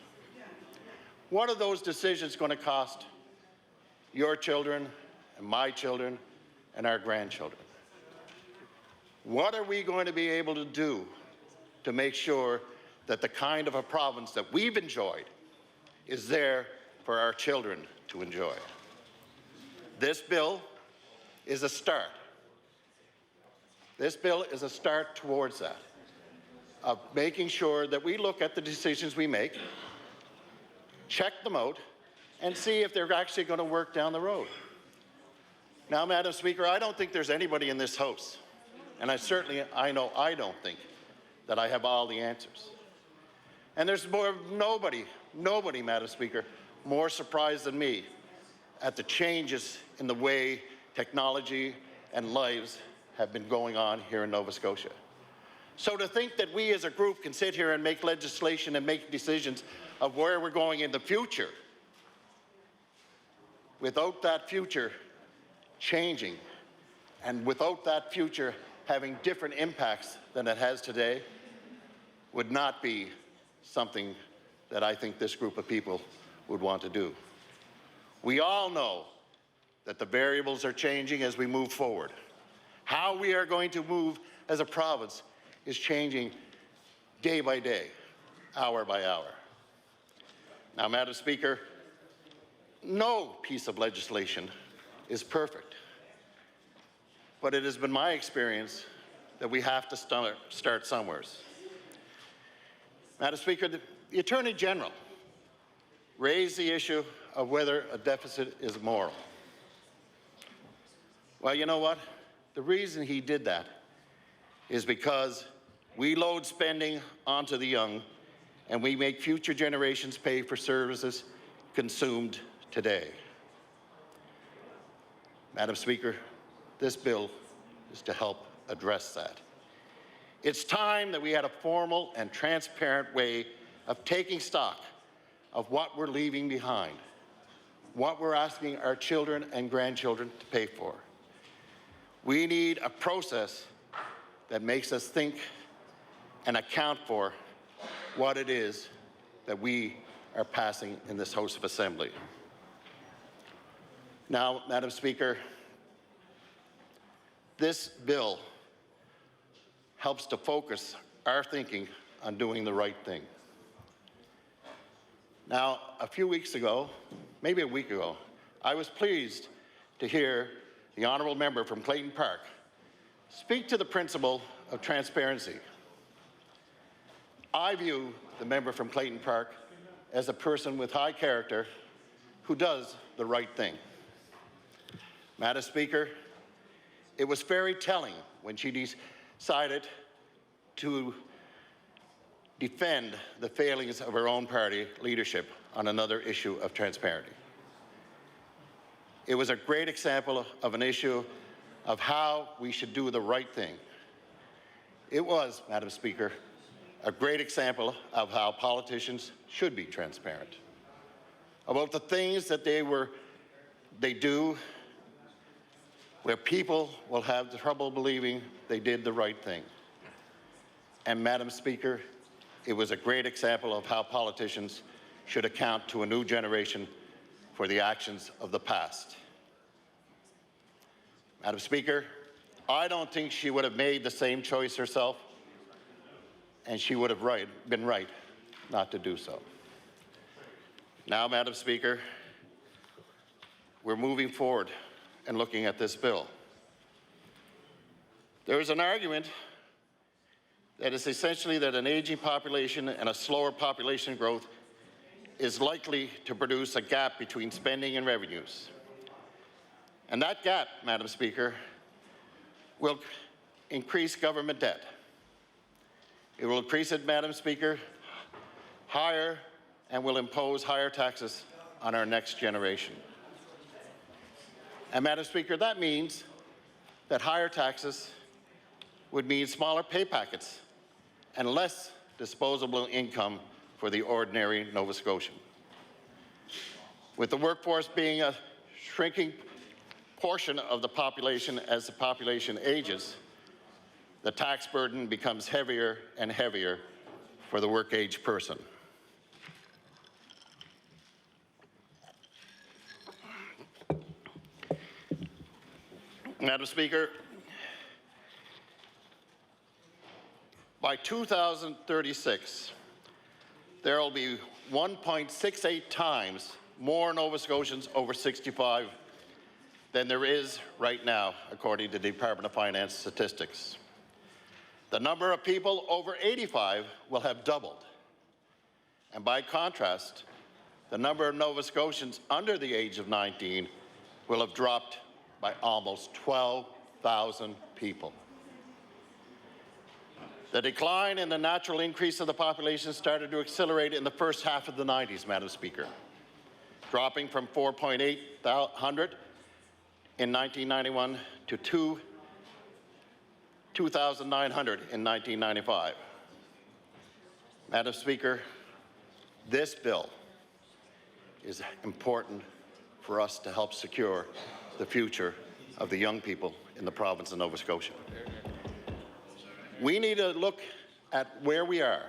What are those decisions going to cost your children and my children and our grandchildren? What are we going to be able to do to make sure that the kind of a province that we've enjoyed is there for our children to enjoy? This bill is a start. This bill is a start towards that, of making sure that we look at the decisions we make, check them out, and see if they're actually going to work down the road. Now, Madam Speaker, I don't think there's anybody in this House, and I don't think that I have all the answers. And there's nobody, Madam Speaker, more surprised than me at the changes in the way technology and lives have been going on here in Nova Scotia. So to think that we as a group can sit here and make legislation and make decisions of where we're going in the future without that future changing and without that future having different impacts than it has today would not be something that I think this group of people would want to do. We all know that the variables are changing as we move forward. How we are going to move as a province is changing day by day, hour by hour. Now, Madam Speaker, no piece of legislation is perfect, but it has been my experience that we have to start somewhere. Madam Speaker, the Attorney General raised the issue of whether a deficit is moral. Well, you know what? The reason he did that is because we load spending onto the young and we make future generations pay for services consumed today. Madam Speaker, this bill is to help address that. It's time that we had a formal and transparent way of taking stock of what we're leaving behind, what we're asking our children and grandchildren to pay for. We need a process that makes us think and account for what it is that we are passing in this House of Assembly. Now, Madam Speaker, this bill helps to focus our thinking on doing the right thing. Now, a few weeks ago, maybe a week ago, I was pleased to hear the honourable member from Clayton Park speak to the principle of transparency. I view the member from Clayton Park as a person with high character who does the right thing. Madam Speaker, it was very telling when she decided to defend the failings of her own party leadership on another issue of transparency. It was a great example of an issue of how we should do the right thing. It was, Madam Speaker, a great example of how politicians should be transparent about the things that they do where people will have trouble believing they did the right thing. And Madam Speaker, it was a great example of how politicians should account to a new generation for the actions of the past. Madam Speaker, I don't think she would have made the same choice herself, and she would have been right not to do so. Now, Madam Speaker, we're moving forward and looking at this bill. There is an argument that is essentially that an aging population and a slower population growth is likely to produce a gap between spending and revenues. And that gap, Madam Speaker, will increase government debt. It will increase it, Madam Speaker, higher and will impose higher taxes on our next generation. And Madam Speaker, that means that higher taxes would mean smaller pay packets and less disposable income for the ordinary Nova Scotian. With the workforce being a shrinking portion of the population as the population ages, the tax burden becomes heavier and heavier for the work-age person. Madam Speaker, by 2036, there will be 1.68 times more Nova Scotians over 65 than there is right now, according to the Department of Finance statistics. The number of people over 85 will have doubled. And by contrast, the number of Nova Scotians under the age of 19 will have dropped by almost 12,000 people. The decline in the natural increase of the population started to accelerate in the first half of the 90s, Madam Speaker, dropping from 4,800 in 1991 to 2,900 in 1995. Madam Speaker, this bill is important for us to help secure the future of the young people in the province of Nova Scotia. We need to look at where we are.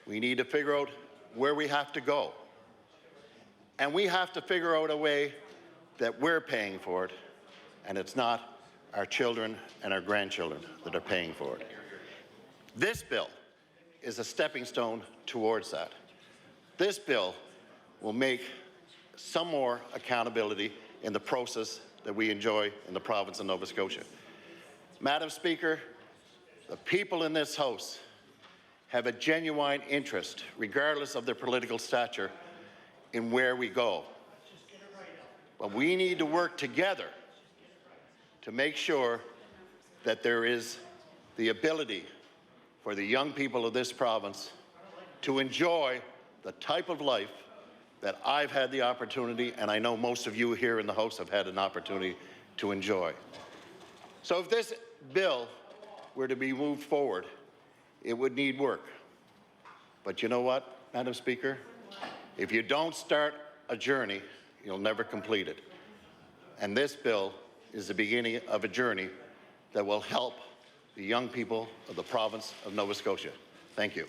We need to figure out where we have to go. And we have to figure out a way that we're paying for it, and it's not our children and our grandchildren that are paying for it. This bill is a stepping stone towards that. This bill will make some more accountability in the process that we enjoy in the province of Nova Scotia. Madam Speaker, the people in this House have a genuine interest, regardless of their political stature, in where we go. But we need to work together to make sure that there is the ability for the young people of this province to enjoy the type of life that I've had the opportunity, and I know most of you here in the House have had an opportunity to enjoy. So if this bill were to be moved forward, it would need work. But you know what, Madam Speaker? If you don't start a journey, you'll never complete it. And this bill is the beginning of a journey that will help the young people of the province of Nova Scotia. Thank you.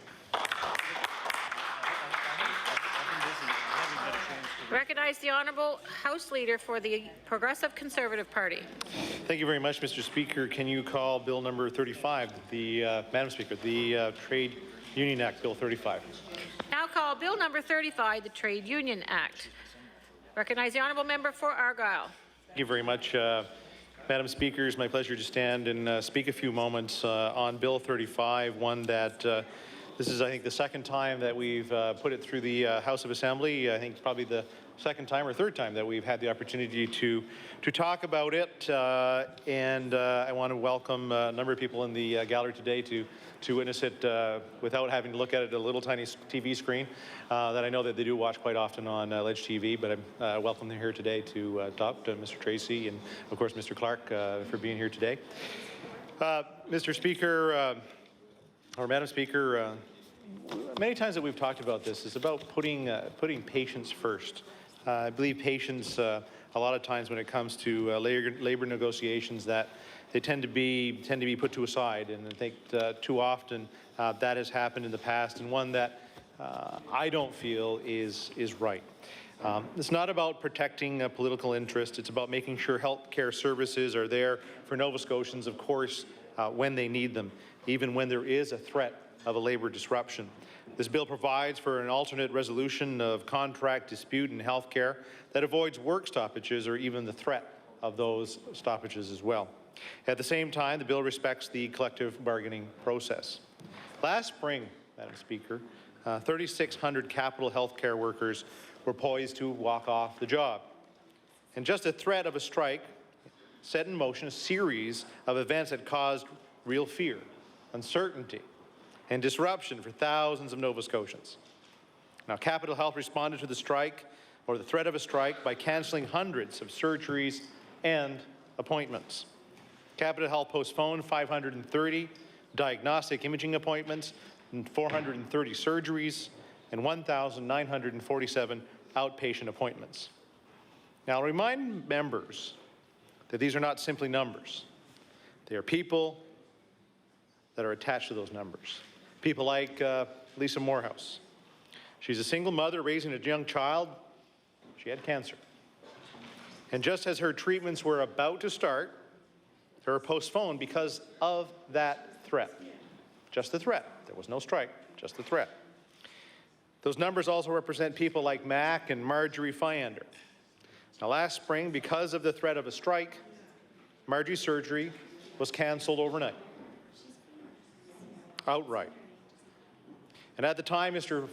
Recognize the Honourable House Leader for the Progressive Conservative Party. Thank you very much, Mr. Speaker. Can you call Bill number 35, Madam Speaker, the Trade Union Act, Bill 35? Now call Bill number 35, the Trade Union Act. Recognize the Honourable Member for Argyll. Thank you very much, Madam Speaker. It's my pleasure to stand and speak a few moments on Bill 35, one that this is, I think, the second time that we've put it through the House of Assembly. I think it's probably the second time or third time that we've had the opportunity to talk about it. And I want to welcome a number of people in the gallery today to witness it without having to look at it at a little tiny TV screen that I know that they do watch quite often on Ledge TV. But I welcome them here today to talk to Mr. Tracy and, of course, Mr. Clark for being here today. Mr. Speaker, or Madam Speaker, many times that we've talked about this is about putting patients first. I believe patients, a lot of times when it comes to labor negotiations, that they tend to be put to a side, and I think too often that has happened in the past, and one that I don't feel is right. It's not about protecting political interest. It's about making sure health care services are there for Nova Scotians, of course, when they need them, even when there is a threat of a labor disruption. This bill provides for an alternate resolution of contract dispute in health care that avoids work stoppages or even the threat of those stoppages as well. At the same time, the bill respects the collective bargaining process. Last spring, Madam Speaker, 3,600 capital healthcare workers were poised to walk off the job. And just the threat of a strike set in motion a series of events that caused real fear, uncertainty, and disruption for thousands of Nova Scotians. Now, Capital Health responded to the strike, or the threat of a strike, by cancelling hundreds of surgeries and appointments. Capital Health postponed 530 diagnostic imaging appointments, and 430 surgeries, and 1,947 outpatient appointments. Now, I'll remind members that these are not simply numbers. They are people that are attached to those numbers. People like Lisa Morehouse. She's a single mother raising a young child. She had cancer. And just as her treatments were about to start, they were postponed because of that threat. Just the threat. There was no strike, just the threat. Those numbers also represent people like Mac and Marjorie Fyander. Now, last spring, because of the threat of a strike, Marjorie's surgery was canceled overnight. Outright. And at the time, Mr.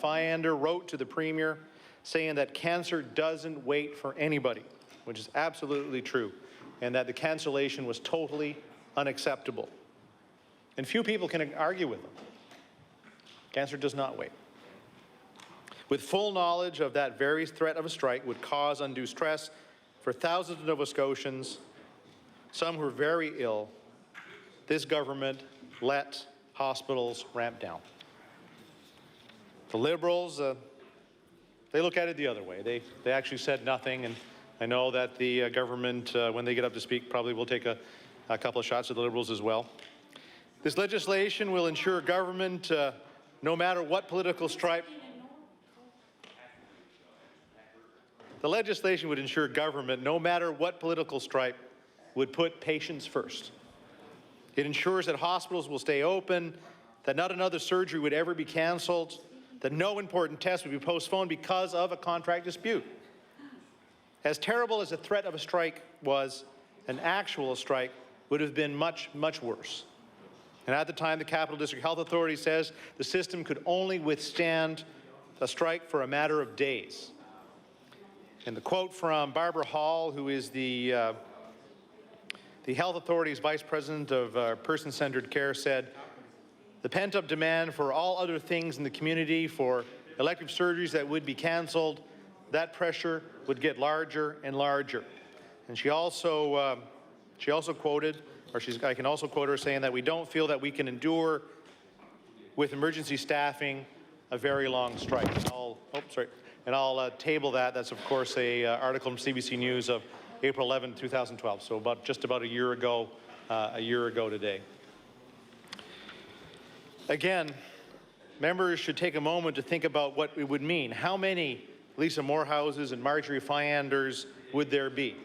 Fyander wrote to the Premier saying that cancer doesn't wait for anybody, which is absolutely true, and that the cancellation was totally unacceptable. And few people can argue with them. Cancer does not wait. With full knowledge of that very threat of a strike would cause undue stress for thousands of Nova Scotians, some who are very ill, this government let hospitals ramp down. The Liberals, they look at it the other way. They actually said nothing, and I know that the government, when they get up to speak, probably will take a couple of shots at the Liberals as well. This legislation will ensure government, no matter what political stripe, the legislation would ensure government, no matter what political stripe, would put patients first. It ensures that hospitals will stay open, that not another surgery would ever be canceled, that no important test would be postponed because of a contract dispute. As terrible as the threat of a strike was, an actual strike would have been much, much worse. And at the time, the Capital District Health Authority says the system could only withstand a strike for a matter of days. And the quote from Barbara Hall, who is the Health Authority's Vice President of Person-Centered Care, said, "The pent-up demand for all other things in the community, for elective surgeries that would be canceled, that pressure would get larger and larger." And she also quoted, I can also quote her saying that we don't feel that we can endure with emergency staffing a very long strike. And I'll table that. That's, of course, a article from CBC News of April 11, 2012, so just about a year ago today. Again, members should take a moment to think about what it would mean. How many Lisa Morehouses and Marjorie Fyanders would there be?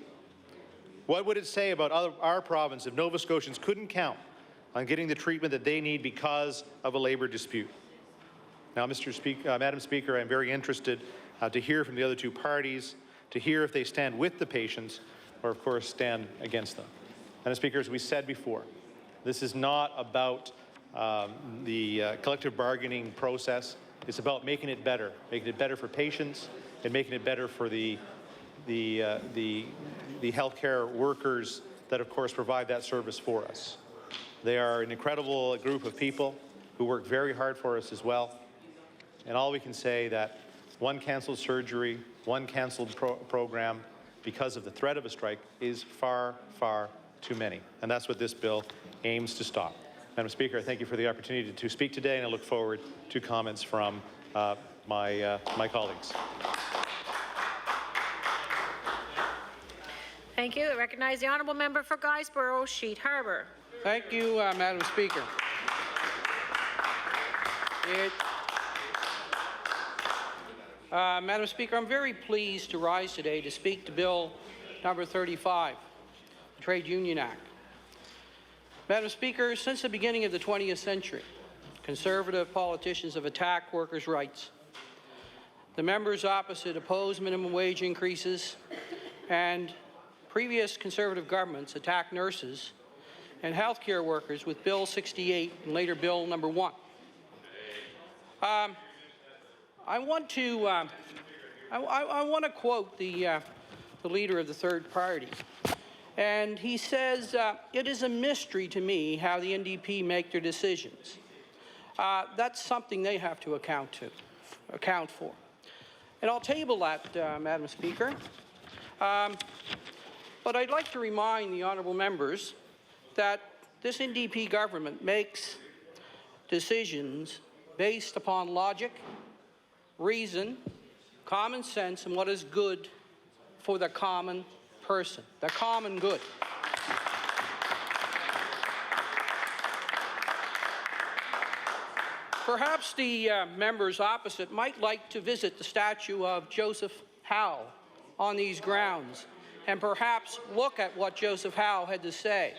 What would it say about our province if Nova Scotians couldn't count on getting the treatment that they need because of a labour dispute? Now, Madam Speaker, I'm very interested to hear from the other two parties, to hear if they stand with the patients or, of course, stand against them. Madam Speaker, as we said before, this is not about the collective bargaining process. It's about making it better for patients and making it better for the healthcare workers that, of course, provide that service for us. They are an incredible group of people who work very hard for us as well. And all we can say that one canceled surgery, one canceled program because of the threat of a strike is far, far too many. And that's what this bill aims to stop. Madam Speaker, I thank you for the opportunity to speak today, and I look forward to comments from my colleagues. Thank you. I recognize the honourable member for Guysborough, Sheet Harbour. Thank you, Madam Speaker. Madam Speaker, I'm very pleased to rise today to speak to Bill number 35, the Trade Union Act. Madam Speaker, since the beginning of the 20th century, Conservative politicians have attacked workers' rights. The members opposite oppose minimum wage increases and previous Conservative governments attacked nurses and healthcare workers with Bill 68 and later Bill number 1. I want to quote the leader of the third party. And he says, it is a mystery to me how the NDP make their decisions. That's something they have to account for. And I'll table that, Madam Speaker. But I'd like to remind the honourable members that this NDP government makes decisions based upon logic, reason, common sense, and what is good for the common person, the common good. Perhaps the members opposite might like to visit the statue of Joseph Howe on these grounds and perhaps look at what Joseph Howe had to say.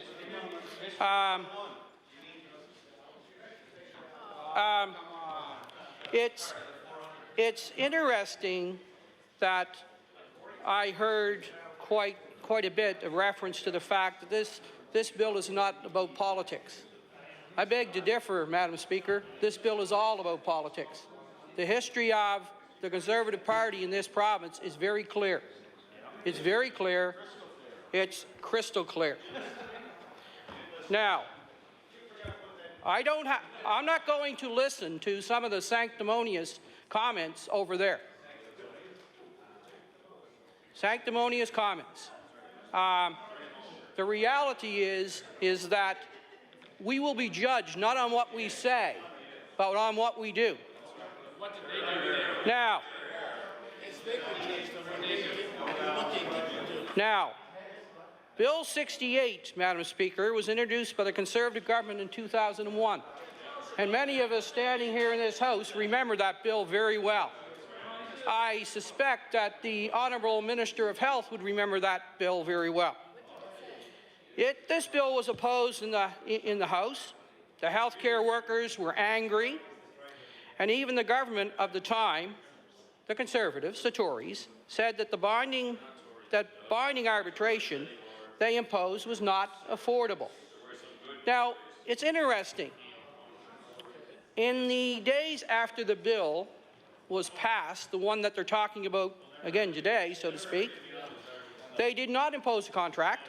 It's interesting that I heard quite a bit of reference to the fact that this bill is not about politics. I beg to differ, Madam Speaker. This bill is all about politics. The history of the Conservative Party in this province is very clear. It's very clear. It's crystal clear. Now, I'm not going to listen to some of the sanctimonious comments over there. Sanctimonious comments. The reality is that we will be judged not on what we say, but on what we do. Now, Bill 68, Madam Speaker, was introduced by the Conservative government in 2001. And many of us standing here in this House remember that bill very well. I suspect that the Honourable Minister of Health would remember that bill very well. This bill was opposed in the House. The healthcare workers were angry, and even the government of the time, the Conservatives, the Tories, said that binding arbitration they imposed was not affordable. Now, it's interesting. In the days after the bill was passed, the one that they're talking about again today, so to speak, they did not impose a contract.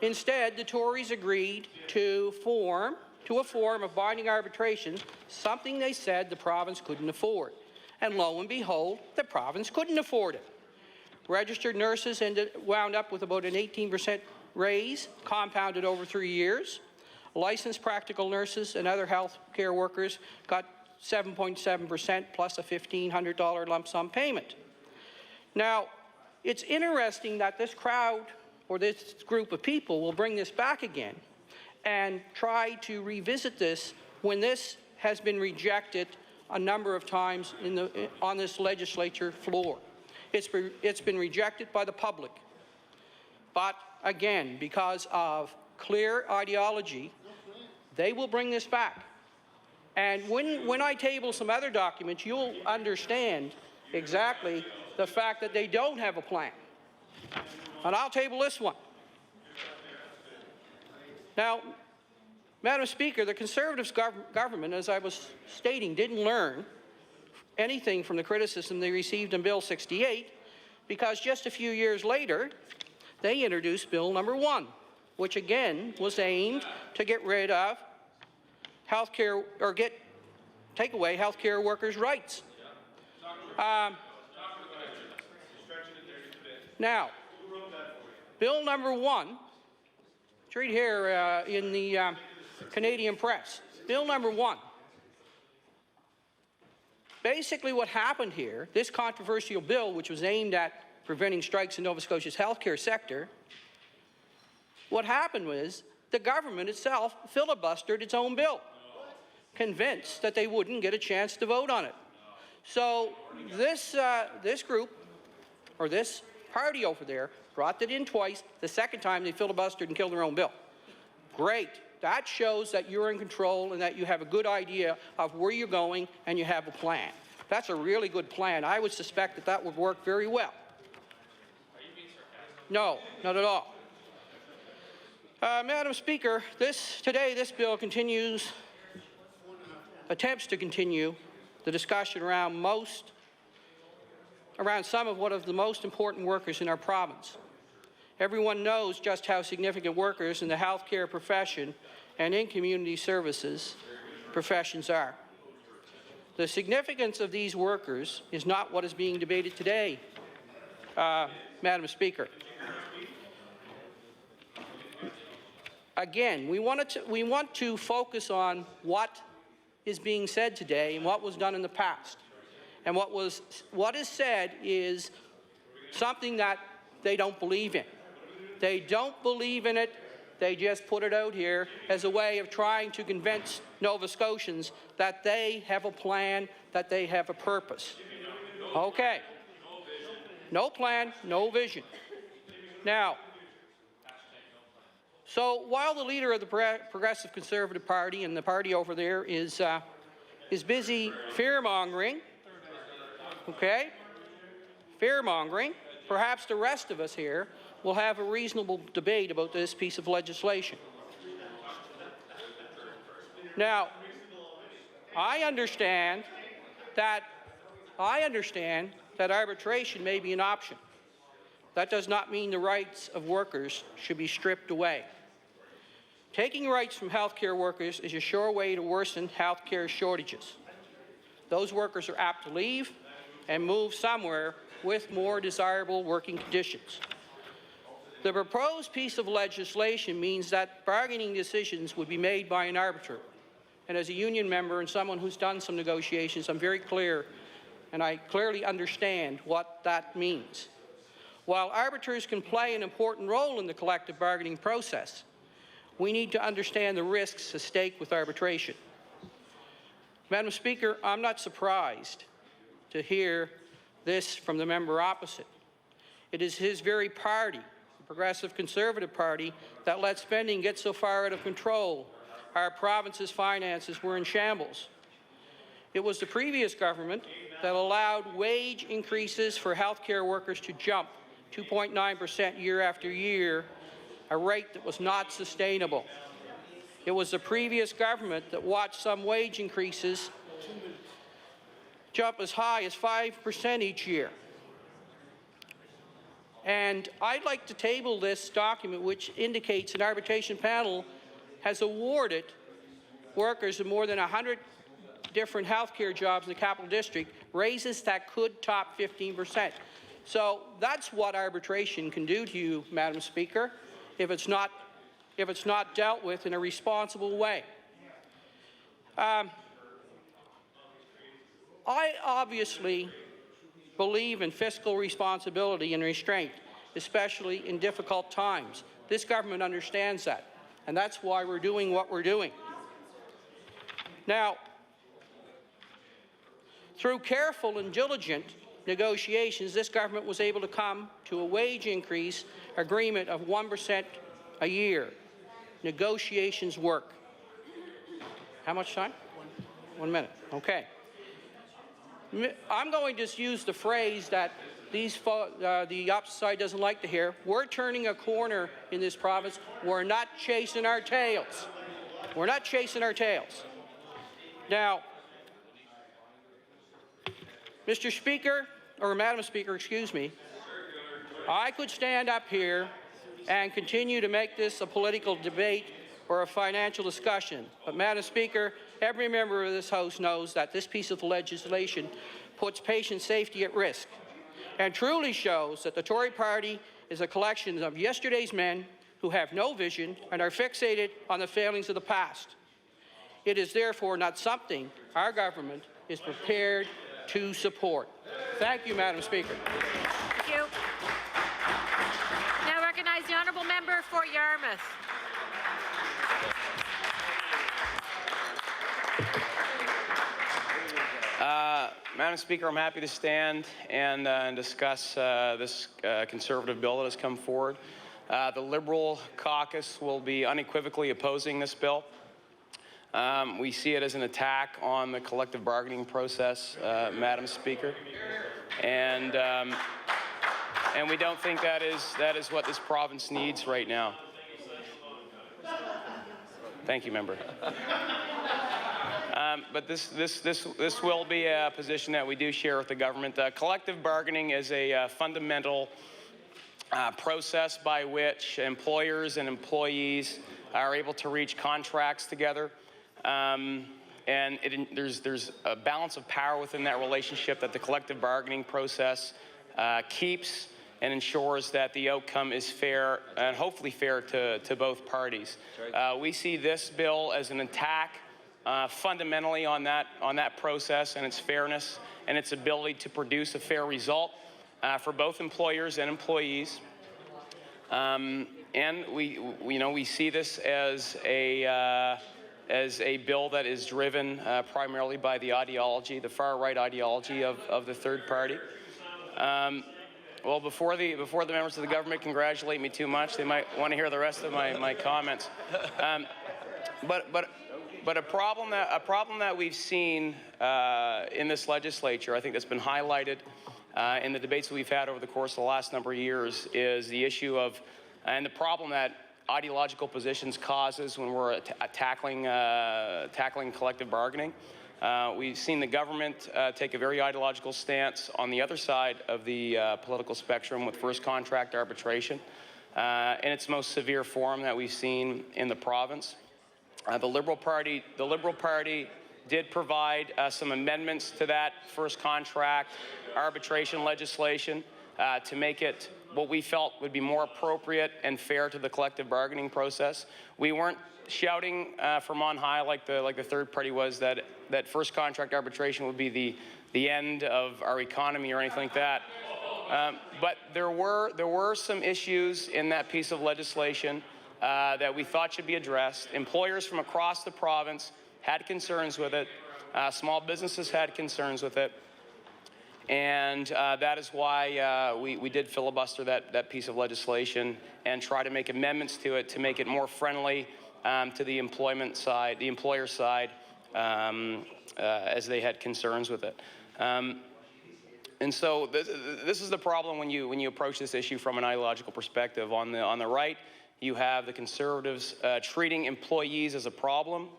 Instead, the Tories agreed to a form of binding arbitration, something they said the province couldn't afford. And lo and behold, the province couldn't afford it. Registered nurses wound up with about an 18% raise, compounded over 3 years. Licensed practical nurses and other health care workers got 7.7% plus a $1,500 lump sum payment. Now, it's interesting that this crowd or this group of people will bring this back again and try to revisit this when this has been rejected a number of times on this legislature floor. It's been rejected by the public. But again, because of clear ideology, they will bring this back. And when I table some other documents, you'll understand exactly the fact that they don't have a plan. And I'll table this one. Now, Madam Speaker, the Conservative government, as I was stating, didn't learn anything from the criticism they received in Bill 68, because just a few years later, they introduced Bill number 1, which again was aimed to get rid of healthcare or take away healthcare workers' rights. Now, Bill number 1, it's right here in the Canadian press. Bill number 1. Basically what happened here, this controversial bill, which was aimed at preventing strikes in Nova Scotia's healthcare sector, what happened was the government itself filibustered its own bill, convinced that they wouldn't get a chance to vote on it. So this group, or this party over there, brought it in twice. The second time they filibustered and killed their own bill. Great. That shows that you're in control and that you have a good idea of where you're going and you have a plan. That's a really good plan. I would suspect that that would work very well. No, not at all. Madam Speaker, today this bill attempts to continue the discussion around some of the most important workers in our province. Everyone knows just how significant workers in the healthcare profession and in community services professions are. The significance of these workers is not what is being debated today, Madam Speaker. Again, we want to focus on what is being said today and what was done in the past. And what is said is something that they don't believe in. They don't believe in it. They just put it out here as a way of trying to convince Nova Scotians that they have a plan, that they have a purpose. Okay. No plan, no vision. Now, so while the leader of the Progressive Conservative Party and the party over there is busy fear-mongering, okay, fear-mongering, perhaps the rest of us here will have a reasonable debate about this piece of legislation. Now, I understand that arbitration may be an option. That does not mean the rights of workers should be stripped away. Taking rights from healthcare workers is a sure way to worsen healthcare shortages. Those workers are apt to leave and move somewhere with more desirable working conditions. The proposed piece of legislation means that bargaining decisions would be made by an arbiter. And as a union member and someone who's done some negotiations, I'm very clear, and I clearly understand what that means. While arbiters can play an important role in the collective bargaining process, we need to understand the risks at stake with arbitration. Madam Speaker, I'm not surprised to hear this from the member opposite. It is his very party, the Progressive Conservative Party, that let spending get so far out of control. Our province's finances were in shambles. It was the previous government that allowed wage increases for healthcare workers to jump 2.9% year after year, a rate that was not sustainable. It was the previous government that watched some wage increases jump as high as 5% each year. And I'd like to table this document, which indicates an arbitration panel has awarded workers in more than 100 different healthcare jobs in the Capital District raises that could top 15%. So that's what arbitration can do to you, Madam Speaker, if it's not dealt with in a responsible way. I obviously believe in fiscal responsibility and restraint, especially in difficult times. This government understands that, and that's why we're doing what we're doing. Now, through careful and diligent negotiations, this government was able to come to a wage increase agreement of 1% a year. Negotiations work. How much time? 1 minute. Okay. I'm going to use the phrase that the opposite side doesn't like to hear. We're turning a corner in this province. We're not chasing our tails. We're not chasing our tails. Now, Mr. Speaker, or Madam Speaker, excuse me, I could stand up here and continue to make this a political debate or a financial discussion. But, Madam Speaker, every member of this House knows that this piece of legislation puts patient safety at risk and truly shows that the Tory party is a collection of yesterday's men who have no vision and are fixated on the failings of the past. It is therefore not something our government is prepared to support. Thank you, Madam Speaker. Thank you. Now recognize the honourable member for Yarmouth. Madam Speaker, I'm happy to stand and discuss this Conservative bill that has come forward. The Liberal caucus will be unequivocally opposing this bill. We see it as an attack on the collective bargaining process, Madam Speaker. And and we don't think that is what this province needs right now. Thank you, member. But this will be a position that we do share with the government. Collective bargaining is a fundamental process by which employers and employees are able to reach contracts together. And there's a balance of power within that relationship that the collective bargaining process keeps and ensures that the outcome is fair and hopefully fair to both parties. We see this bill as an attack fundamentally on that process and its fairness and its ability to produce a fair result for both employers and employees. And we see this as a bill that is driven primarily by the ideology, the far-right ideology of the third party. Well, before the members of the government congratulate me too much, they might want to hear the rest of my comments. But a problem that we've seen in this legislature, I think that's been highlighted in the debates that we've had over the course of the last number of years, is the issue of, and the problem that ideological positions causes when we're tackling collective bargaining. We've seen the government take a very ideological stance on the other side of the political spectrum with first contract arbitration in its most severe form that we've seen in the province. The Liberal Party did provide some amendments to that first contract arbitration legislation to make it what we felt would be more appropriate and fair to the collective bargaining process. We weren't shouting from on high like the third party was that first contract arbitration would be the end of our economy or anything like that. But there were some issues in that piece of legislation that we thought should be addressed. Employers from across the province had concerns with it. Small businesses had concerns with it. And that is why we did filibuster that piece of legislation and try to make amendments to it to make it more friendly to the employment side, the employer side, as they had concerns with it. And so this is the problem when you approach this issue from an ideological perspective. On the right, you have the Conservatives treating employees as a problem,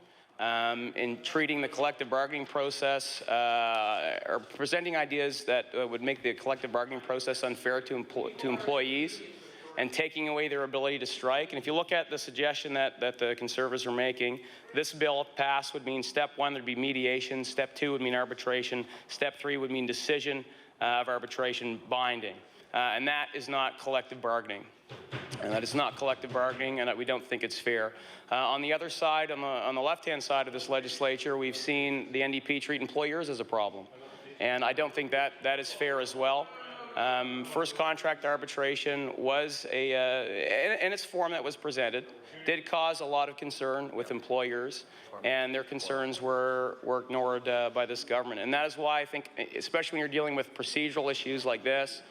in treating the collective bargaining process, or presenting ideas that would make the collective bargaining process unfair to employees and taking away their ability to strike. And if you look at the suggestion that the Conservatives are making, this bill, if passed, would mean step one, there'd be mediation. Step two would mean arbitration. Step three would mean decision of arbitration binding. And that is not collective bargaining. And that is not collective bargaining, and we don't think it's fair. On the other side, on the left-hand side of this legislature, we've seen the NDP treat employers as a problem. And I don't think that is fair as well. First contract arbitration was in its form that was presented, did cause a lot of concern with employers, and their concerns were ignored by this government. And that is why I think, especially when you're dealing with procedural issues like this,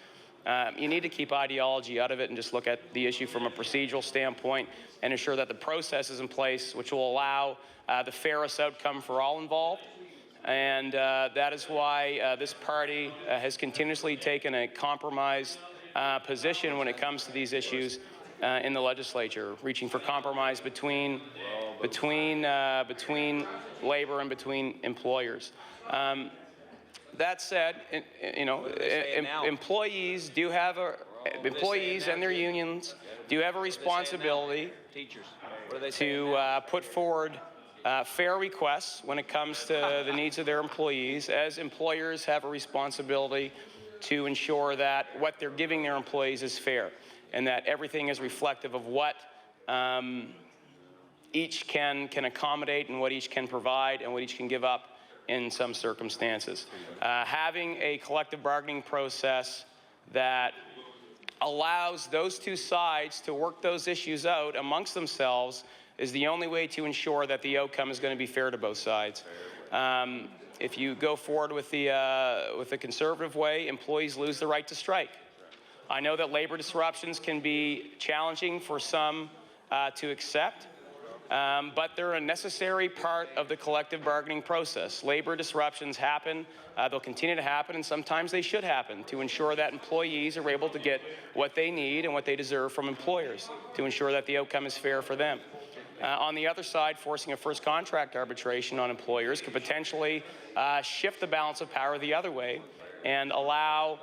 you need to keep ideology out of it and just look at the issue from a procedural standpoint and ensure that the process is in place which will allow the fairest outcome for all involved. And that is why this party has continuously taken a compromised position when it comes to these issues in the legislature, reaching for compromise between labor and between employers. That said, employees do have employees and their unions do have a responsibility to put forward fair requests when it comes to the needs of their employees, as employers have a responsibility to ensure that what they're giving their employees is fair and that everything is reflective of what each can accommodate and what each can provide and what each can give up in some circumstances. Having a collective bargaining process that allows those two sides to work those issues out amongst themselves is the only way to ensure that the outcome is going to be fair to both sides. If you go forward with the Conservative way, employees lose the right to strike. I know that labor disruptions can be challenging for some to accept, but they're a necessary part of the collective bargaining process. Labor disruptions happen, they'll continue to happen, and sometimes they should happen to ensure that employees are able to get what they need and what they deserve from employers, to ensure that the outcome is fair for them. On the other side, forcing a first contract arbitration on employers could potentially shift the balance of power the other way and allow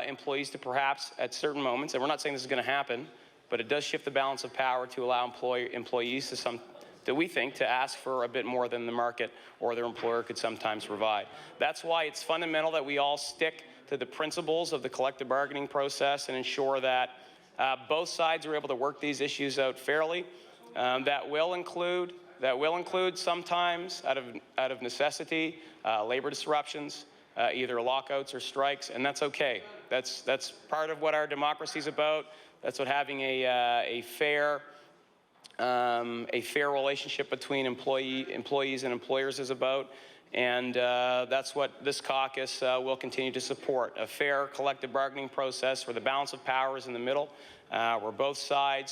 employees to perhaps at certain moments, and we're not saying this is going to happen, but it does shift the balance of power to allow employees to ask for a bit more than the market or their employer could sometimes provide. That's why it's fundamental that we all stick to the principles of the collective bargaining process and ensure that both sides are able to work these issues out fairly. That will include sometimes, out of necessity, labor disruptions, either lockouts or strikes, and that's okay. That's part of what our democracy is about. That's what having a fair relationship between employees and employers is about. And that's what this caucus will continue to support, a fair collective bargaining process where the balance of power is in the middle, where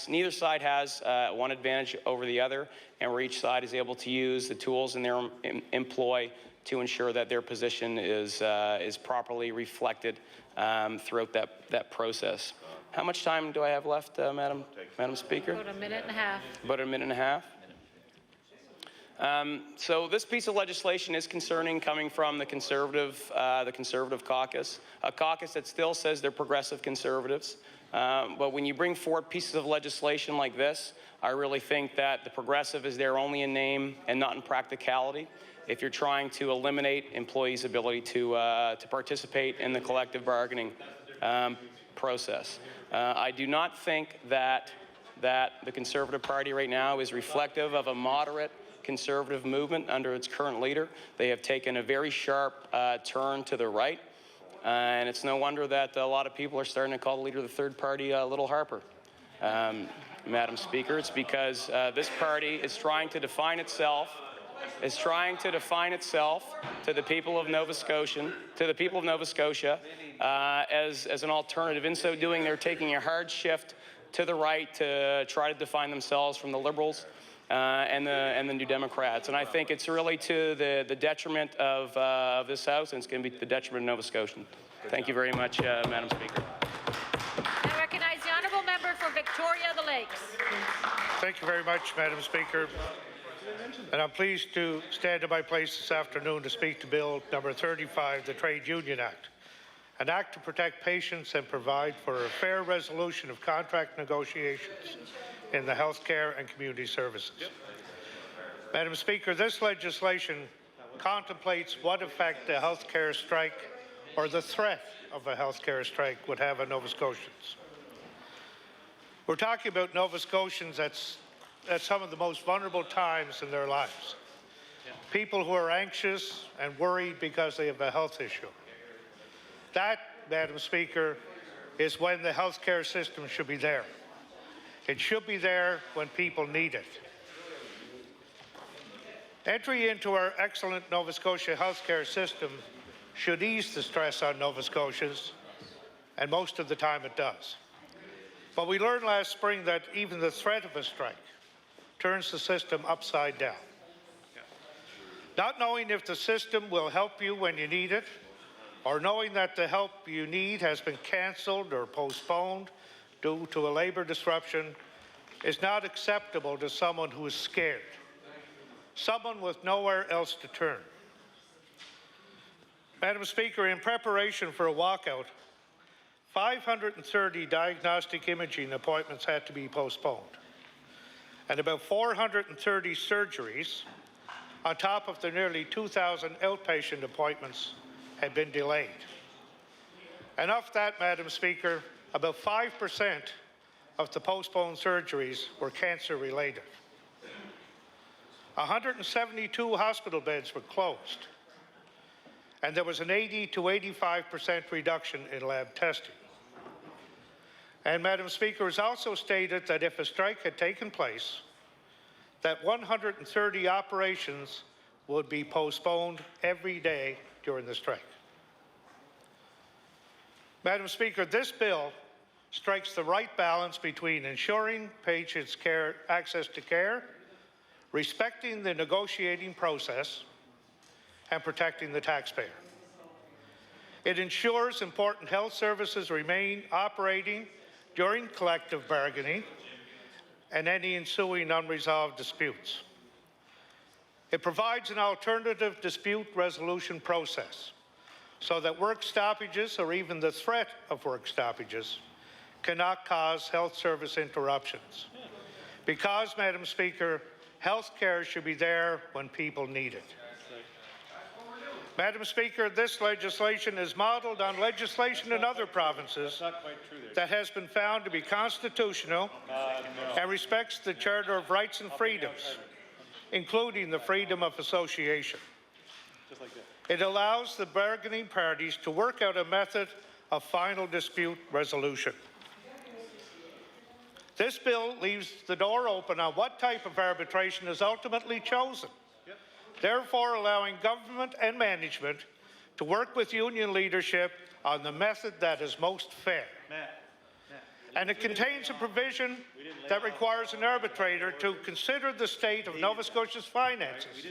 neither side has one advantage over the other, and where each side is able to use the tools in their employ to ensure that their position is properly reflected throughout that process. How much time do I have left, Madam Speaker? About a minute and a half. About a minute and a half. So this piece of legislation is concerning, coming from the Conservative caucus, a caucus that still says they're progressive Conservatives. But when you bring forward pieces of legislation like this, I really think that the progressive is there only in name and not in practicality. If you're trying to eliminate employees' ability to participate in the collective bargaining process. I do not think that the Conservative Party right now is reflective of a moderate Conservative movement under its current leader. They have taken a very sharp turn to the right, and it's no wonder that a lot of people are starting to call the leader of the third party Little Harper. Madam Speaker, it's because this party is trying to define itself to the people of Nova Scotia, as an alternative. In so doing, they're taking a hard shift to the right to try to define themselves from the Liberals and the New Democrats. And I think it's really to the detriment of this House, and it's going to be to the detriment of Nova Scotians. Thank you very much, Madam Speaker. I recognize the honourable member for Victoria the Lakes. Thank you very much, Madam Speaker. And I'm pleased to stand in my place this afternoon to speak to Bill number 35, the Trade Union Act, an act to protect patients and provide for a fair resolution of contract negotiations in the healthcare and community services. Madam Speaker, this legislation contemplates what effect a healthcare strike or the threat of a healthcare strike would have on Nova Scotians. We're talking about Nova Scotians at some of the most vulnerable times in their lives. People who are anxious and worried because they have a health issue. That, Madam Speaker, is when the healthcare system should be there. It should be there when people need it. Entry into our excellent Nova Scotia healthcare system should ease the stress on Nova Scotians, and most of the time it does. But we learned last spring that even the threat of a strike turns the system upside down. Not knowing if the system will help you when you need it, or knowing that the help you need has been cancelled or postponed due to a labor disruption is not acceptable to someone who is scared, someone with nowhere else to turn. Madam Speaker, in preparation for a walkout, 530 diagnostic imaging appointments had to be postponed, and about 430 surgeries, on top of the nearly 2,000 outpatient appointments, had been delayed. And of that, Madam Speaker, about 5% of the postponed surgeries were cancer-related. 172 hospital beds were closed, and there was an 80 to 85% reduction in lab testing. And Madam Speaker, it's also stated that if a strike had taken place, that 130 operations would be postponed every day during the strike. Madam Speaker, this bill strikes the right balance between ensuring patients' access to care, respecting the negotiating process, and protecting the taxpayer. It ensures important health services remain operating during collective bargaining and any ensuing unresolved disputes. It provides an alternative dispute resolution process so that work stoppages or even the threat of work stoppages cannot cause health service interruptions. Because, Madam Speaker, health care should be there when people need it. Madam Speaker, this legislation is modelled on legislation in other provinces that has been found to be constitutional and respects the Charter of Rights and Freedoms, including the freedom of association. It allows the bargaining parties to work out a method of final dispute resolution. This bill leaves the door open on what type of arbitration is ultimately chosen, therefore allowing government and management to work with union leadership on the method that is most fair. And it contains a provision that requires an arbitrator to consider the state of Nova Scotia's finances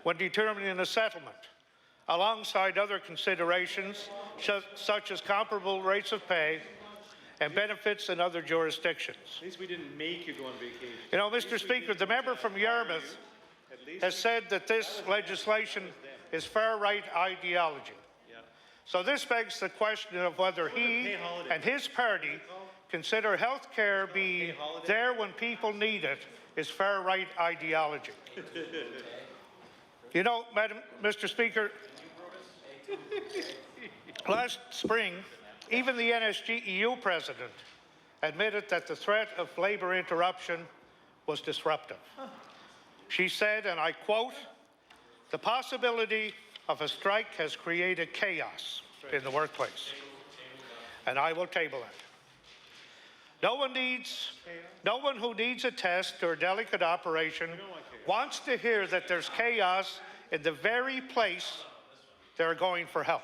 when determining a settlement, alongside other considerations such as comparable rates of pay and benefits in other jurisdictions. At least we didn't make you go on vacation. You know, Mr. Speaker, the member from Yarmouth has said that this legislation is far-right ideology. So this begs the question of whether he and his party consider health care being there when people need it is far-right ideology. You know, Mr. Speaker, last spring, even the NSG EU president admitted that the threat of labour interruption was disruptive. She said, and I quote, "The possibility of a strike has created chaos in the workplace." And I will table that. No one who needs a test or a delicate operation wants to hear that there's chaos in the very place they're going for help.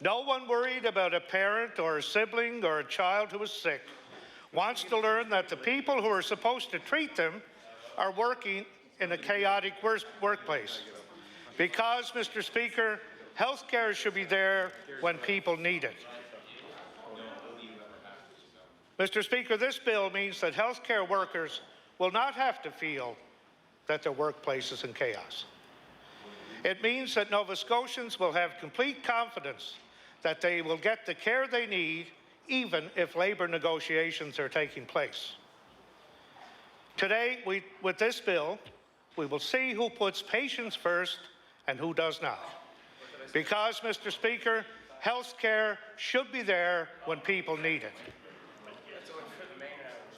No one worried about a parent or a sibling or a child who is sick wants to learn that the people who are supposed to treat them are working in a chaotic workplace. Because, Mr. Speaker, health care should be there when people need it. Mr. Speaker, this bill means that health care workers will not have to feel that their workplace is in chaos. It means that Nova Scotians will have complete confidence that they will get the care they need, even if labour negotiations are taking place. Today, with this bill, we will see who puts patients first and who does not. Because, Mr. Speaker, health care should be there when people need it.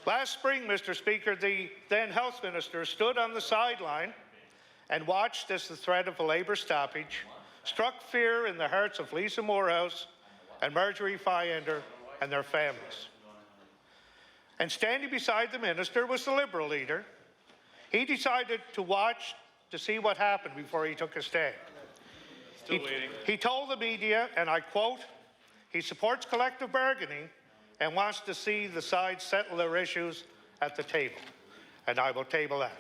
Last spring, Mr. Speaker, the then Health Minister stood on the sideline and watched as the threat of a labour stoppage struck fear in the hearts of Lisa Morehouse and Marjorie Fyender and their families. And standing beside the minister was the Liberal leader. He decided to watch to see what happened before he took a stand. Still waiting. He told the media, and I quote, he supports collective bargaining and wants to see the sides settle their issues at the table. And I will table that.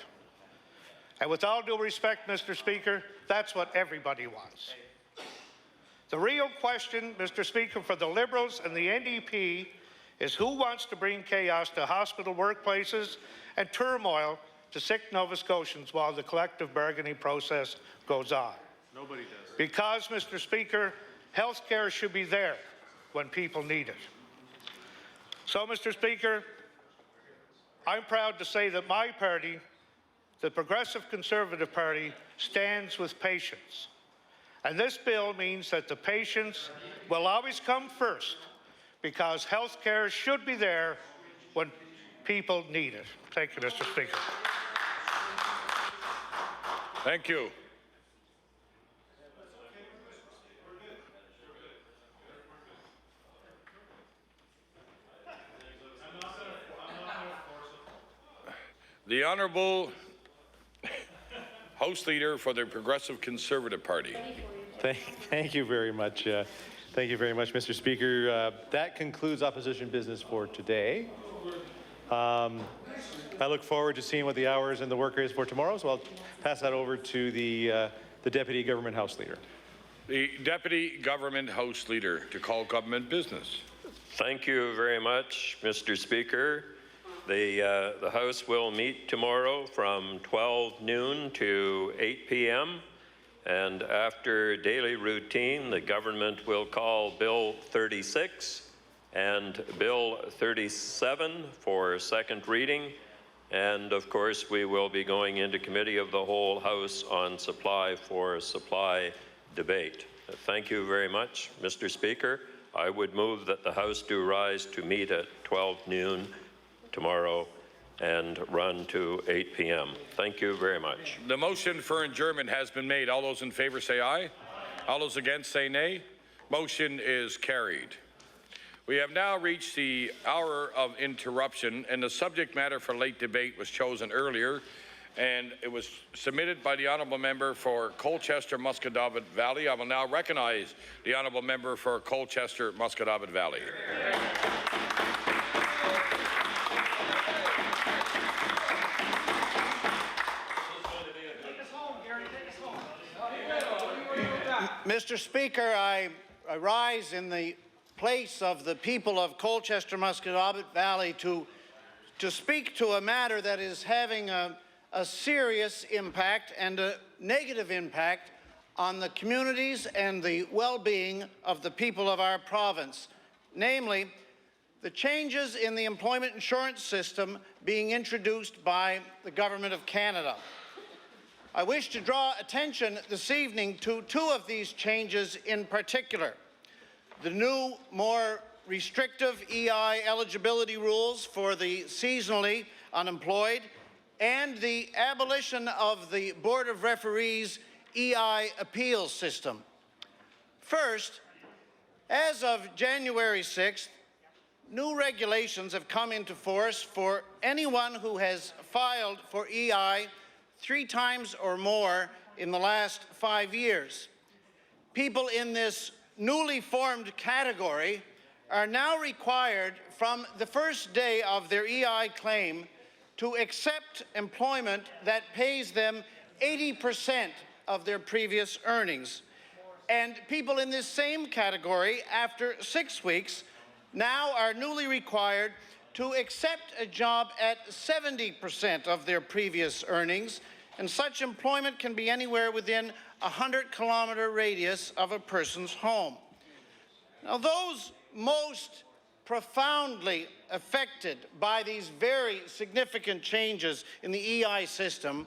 And with all due respect, Mr. Speaker, that's what everybody wants. The real question, Mr. Speaker, for the Liberals and the NDP is who wants to bring chaos to hospital workplaces and turmoil to sick Nova Scotians while the collective bargaining process goes on. Nobody does. Because, Mr. Speaker, health care should be there when people need it. So, Mr. Speaker, I'm proud to say that my party, the Progressive Conservative Party, stands with patients. And this bill means that the patients will always come first because health care should be there when people need it. Thank you, Mr. Speaker. Thank you. The Honourable House Leader for the Progressive Conservative Party. Thank you very much, Thank you very much, Mr. Speaker. That concludes opposition business for today. I look forward to seeing what the hours and the work is for tomorrow, so I'll pass that over to the Deputy Government House Leader. The Deputy Government House Leader to call government business. Thank you very much, Mr. Speaker. The House will meet tomorrow from 12 noon to 8 p.m. And after daily routine, the government will call Bill 36 and Bill 37 for second reading. And of course, we will be going into Committee of the Whole House on Supply for supply debate. Thank you very much, Mr. Speaker. I would move that the House do rise to meet at 12 noon tomorrow and run to 8 p.m. Thank you very much. The motion for adjournment has been made. All those in favor say aye. All those against say nay. Motion is carried. We have now reached the hour of interruption, and the subject matter for late debate was chosen earlier, and it was submitted by the Honourable Member for Colchester-Musquodoboit Valley. I will now recognize the Honourable Member for Colchester-Musquodoboit Valley. Mr. Speaker, I rise in the place of the people of Colchester-Musquodoboit Valley to speak to a matter that is having a serious impact and a negative impact on the communities and the well-being of the people of our province, namely the changes in the employment insurance system being introduced by the Government of Canada. I wish to draw attention this evening to two of these changes in particular: the new, more restrictive EI eligibility rules for the seasonally unemployed, and the abolition of the Board of Referees EI appeals system. First, as of January 6th, new regulations have come into force for anyone who has filed for EI 3 times or more in the last 5 years. People in this newly formed category are now required from the first day of their EI claim to accept employment that pays them 80% of their previous earnings. And people in this same category, after 6 weeks, now are newly required to accept a job at 70% of their previous earnings, and such employment can be anywhere within a 100-kilometer radius of a person's home. Now, those most profoundly affected by these very significant changes in the EI system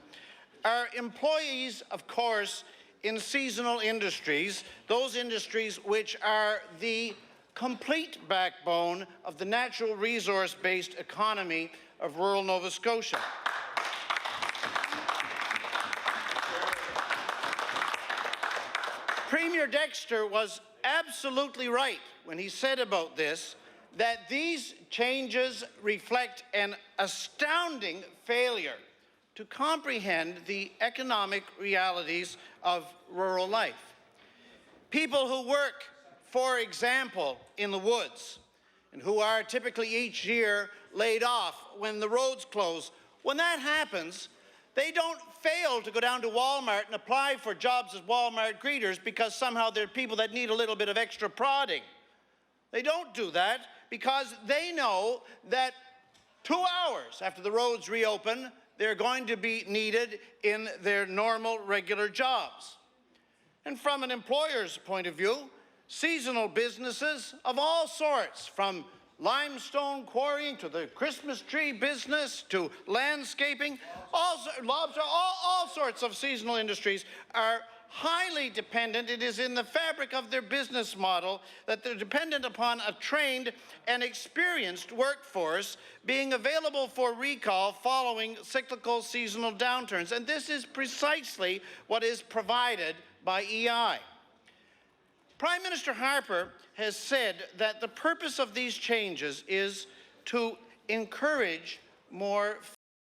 are employees, of course, in seasonal industries, those industries which are the complete backbone of the natural resource-based economy of rural Nova Scotia. Premier Dexter was absolutely right when he said about this that these changes reflect an astounding failure to comprehend the economic realities of rural life. People who work, for example, in the woods, and who are typically each year laid off when the roads close, when that happens, they don't fail to go down to Walmart and apply for jobs as Walmart greeters because somehow they're people that need a little bit of extra prodding. They don't do that because they know that 2 hours after the roads reopen, they're going to be needed in their normal, regular jobs. And from an employer's point of view, seasonal businesses of all sorts, from limestone quarrying to the Christmas tree business to landscaping, all sorts of seasonal industries are highly dependent. It is in the fabric of their business model that they're dependent upon a trained and experienced workforce being available for recall following cyclical seasonal downturns. And this is precisely what is provided by EI. Prime Minister Harper has said that the purpose of these changes is to encourage more